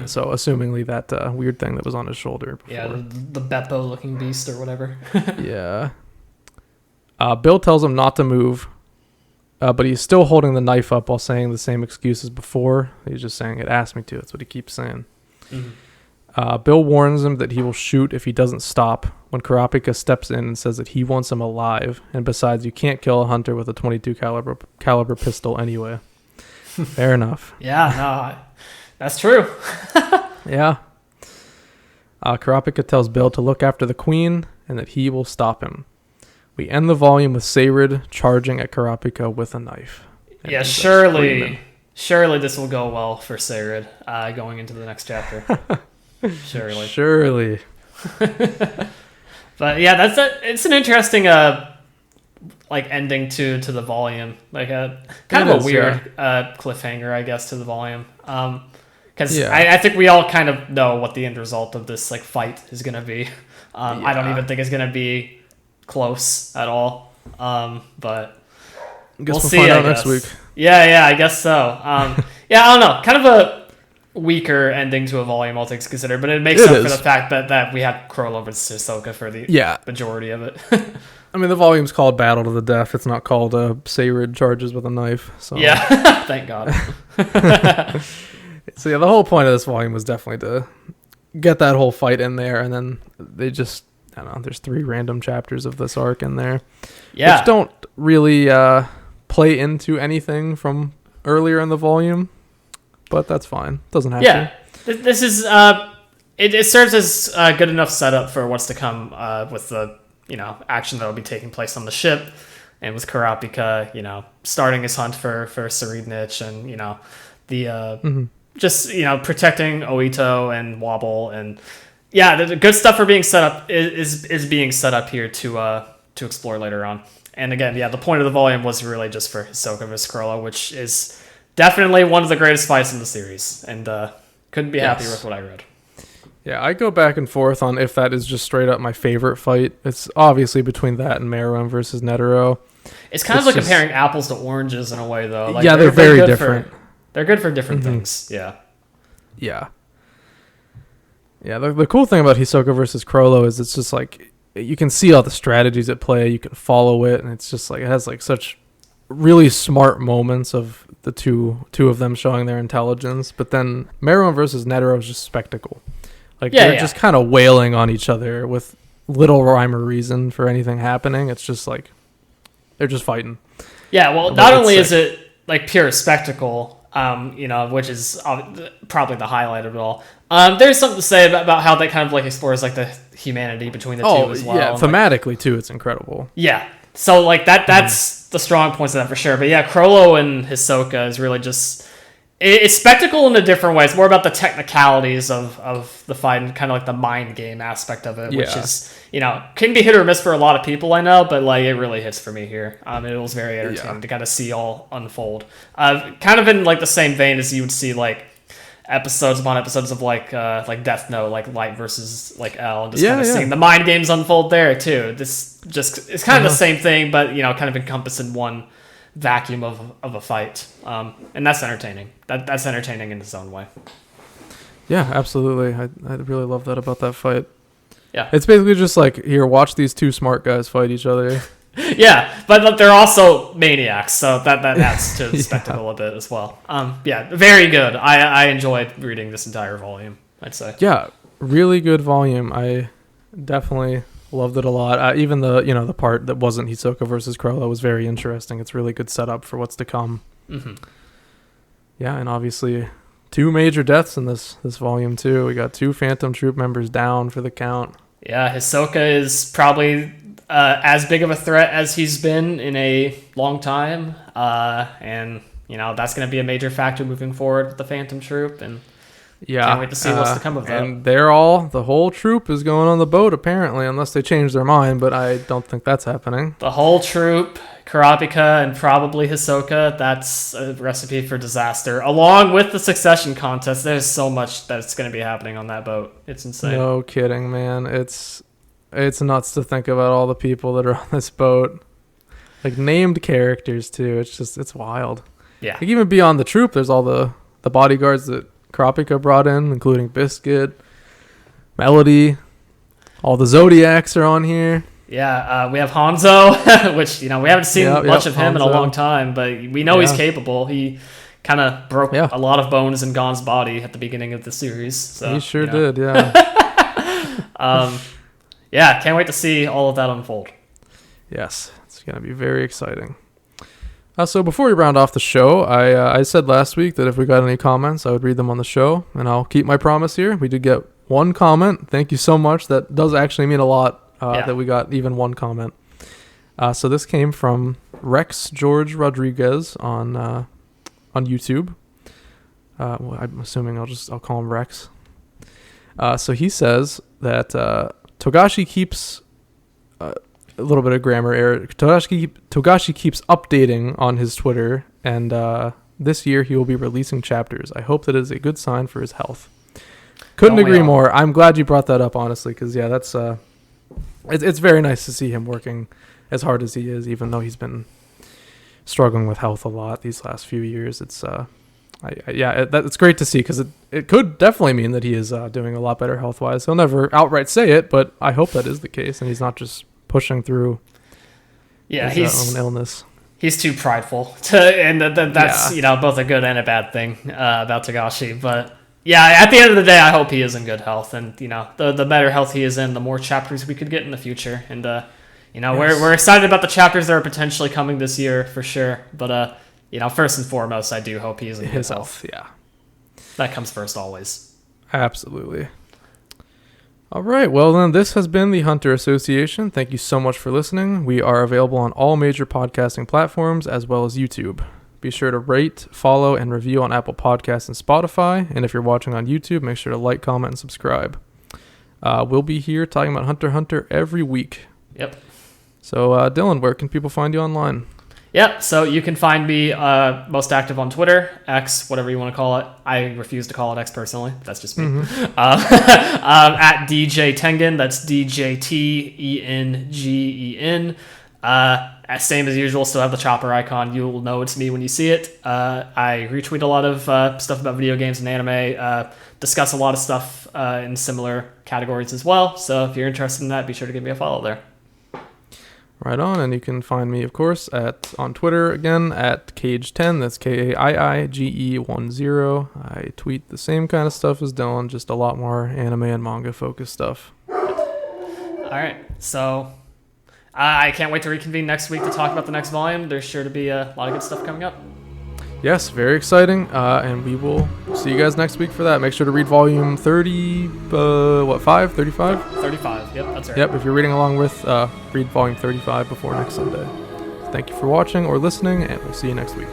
So, assumingly that weird thing that was on his shoulder before. Yeah, the Beppo-looking beast or whatever. Yeah. Bill tells him not to move, but he's still holding the knife up while saying the same excuse as before. He's just saying, it asked me to. That's what he keeps saying. Mm-hmm. Bill warns him that he will shoot if he doesn't stop, when Kurapika steps in and says that he wants him alive, and besides, you can't kill a hunter with a .22 caliber pistol anyway. Fair enough. Yeah, no, that's true. Yeah. Kurapika tells Bill to look after the Queen and that he will stop him. We end the volume with Seirid charging at Kurapika with a knife. Yeah, surely this will go well for Seirid going into the next chapter. Surely. But yeah, it's an interesting ending to the volume, like a kind of a weird cliffhanger, I guess, to the volume. Because I think we all kind of know what the end result of this fight is going to be. I don't even think it's going to be close at all. But we'll see. Find out next week. Yeah, I guess so. I don't know. Kind of a weaker ending to a volume, all things considered, but it makes up for the fact that we had Chrollo versus Hisoka for the majority of it. I mean, the volume's called Battle to the Death. It's not called Seirid charges with a knife. So yeah, thank God. So yeah, the whole point of this volume was definitely to get that whole fight in there, and then they just, I don't know, there's 3 random chapters of this arc in there. Yeah. Which don't really play into anything from earlier in the volume, but that's fine. Doesn't have to. Yeah. This is, it serves as a good enough setup for what's to come with the, action that will be taking place on the ship, and with Kurapika, starting his hunt for Seridnich, and, the, just, protecting Oito and Wobble, and the good stuff for being set up is being set up here to explore later on. And again, the point of the volume was really just for Hisoka vs. Chrollo, which is definitely one of the greatest fights in the series, and couldn't be happier with what I read. Yeah, I go back and forth on if that is just straight up my favorite fight. It's obviously between that and Meruem versus Netero. It's kind of like comparing apples to oranges in a way, though. They're very different. They're good for different things. Yeah. Yeah. Yeah, the cool thing about Hisoka versus Chrollo is it's just you can see all the strategies at play, you can follow it, and it's just it has such really smart moments of the two of them showing their intelligence. But then Meruem versus Netero is just spectacle. They're just kind of wailing on each other with little rhyme or reason for anything happening. It's just they're just fighting. Yeah, well, not only is it pure spectacle, which is probably the highlight of it all. There's something to say about how that kind of explores the humanity between the two as well. Yeah, thematically too, it's incredible. Yeah, so that's the strong points of that for sure. But yeah, Chrollo and Hisoka is really just it's spectacle in a different way. It's more about the technicalities of the fight and kind of the mind game aspect of it, which is can be hit or miss for a lot of people, I know, but it really hits for me here. It was very entertaining to kind of see all unfold. Kind of in the same vein as you would see episodes upon episodes of Death Note, Light versus L, and just kind of seeing the mind games unfold there too. This just it's kind of the same thing, but kind of encompassed in one vacuum of a fight, and that's entertaining. That's entertaining in its own way. Yeah, absolutely. I really love that about that fight. Yeah, it's basically just here, watch these 2 smart guys fight each other. Yeah, but they're also maniacs, so that adds to the spectacle a bit as well. Very good. I enjoyed reading this entire volume, I'd say. Yeah, really good volume. I definitely loved it a lot. Even the part that wasn't Hisoka versus Chrollo was very interesting. It's really good setup for what's to come. Mm-hmm. Yeah, and obviously 2 major deaths in this volume too. We got 2 Phantom Troupe members down for the count. Yeah, Hisoka is probably as big of a threat as he's been in a long time, and that's going to be a major factor moving forward with the Phantom Troupe, and can't wait to see what's to come of that. And the whole troop is going on the boat apparently, unless they change their mind, but I don't think that's happening. The whole troop, Kurapika and probably Hisoka, that's a recipe for disaster. Along with the succession contest, there's so much that's going to be happening on that boat. It's insane. No kidding, man. It's nuts to think about all the people that are on this boat. Named characters too. It's wild. Yeah. Even beyond the troop, there's all the bodyguards that Kurapika brought in, including Biscuit, Melody. All the Zodiacs are on here. Yeah, we have Hanzo, which we haven't seen much of him in a long time, but we know he's capable. He kind of broke a lot of bones in Gon's body at the beginning of the series. So, he sure did, yeah. Can't wait to see all of that unfold. Yes, it's going to be very exciting. So before we round off the show, I said last week that if we got any comments, I would read them on the show, and I'll keep my promise here. We did get 1 comment. Thank you so much. That does actually mean a lot that we got even 1 comment. So this came from Rex George Rodriguez on YouTube. Well, I'm assuming I'll call him Rex. So he says that Togashi keeps a little bit of grammar error. Togashi keeps updating on his Twitter, and this year he will be releasing chapters. I hope that is a good sign for his health. Couldn't agree more. I'm glad you brought that up, honestly, because yeah, that's it's very nice to see him working as hard as he is, even though he's been struggling with health a lot these last few years. It's it's great to see, because it could definitely mean that he is doing a lot better health wise. He'll never outright say it, but I hope that is the case, and he's not just pushing through his own illness. He's too prideful and that's both a good and a bad thing about Togashi. But yeah, at the end of the day, I hope he is in good health, and the better health he is in, the more chapters we could get in the future. And we're excited about the chapters that are potentially coming this year for sure. But first and foremost, I do hope he is in good health. Yeah, that comes first always. Absolutely. All right, well then, this has been the Hunter Association. Thank you so much for listening. We are available on all major podcasting platforms as well as YouTube. Be sure to rate, follow, and review on Apple Podcasts and Spotify. And if you're watching on YouTube, make sure to like, comment, and subscribe. We'll be here talking about Hunter x Hunter every week. Yep. So, Dylan, where can people find you online? Yep, so you can find me most active on Twitter, X, whatever you want to call it. I refuse to call it X personally. That's just me. Mm-hmm. At DJ Tengen, that's DJTENGEN. Same as usual, still have the chopper icon. You'll know it's me when you see it. I retweet a lot of stuff about video games and anime, discuss a lot of stuff in similar categories as well. So if you're interested in that, be sure to give me a follow there. Right on, and you can find me, of course, on Twitter again at Kaige10. That's KAIIGE10. I tweet the same kind of stuff as Dylan, just a lot more anime and manga focused stuff. All right, so I can't wait to reconvene next week to talk about the next volume. There's sure to be a lot of good stuff coming up. Yes, very exciting, and we will see you guys next week for that. Make sure to read volume 35? 35, yep, that's right. Yep, if you're reading along with, read volume 35 before next Sunday. Thank you for watching or listening, and we'll see you next week.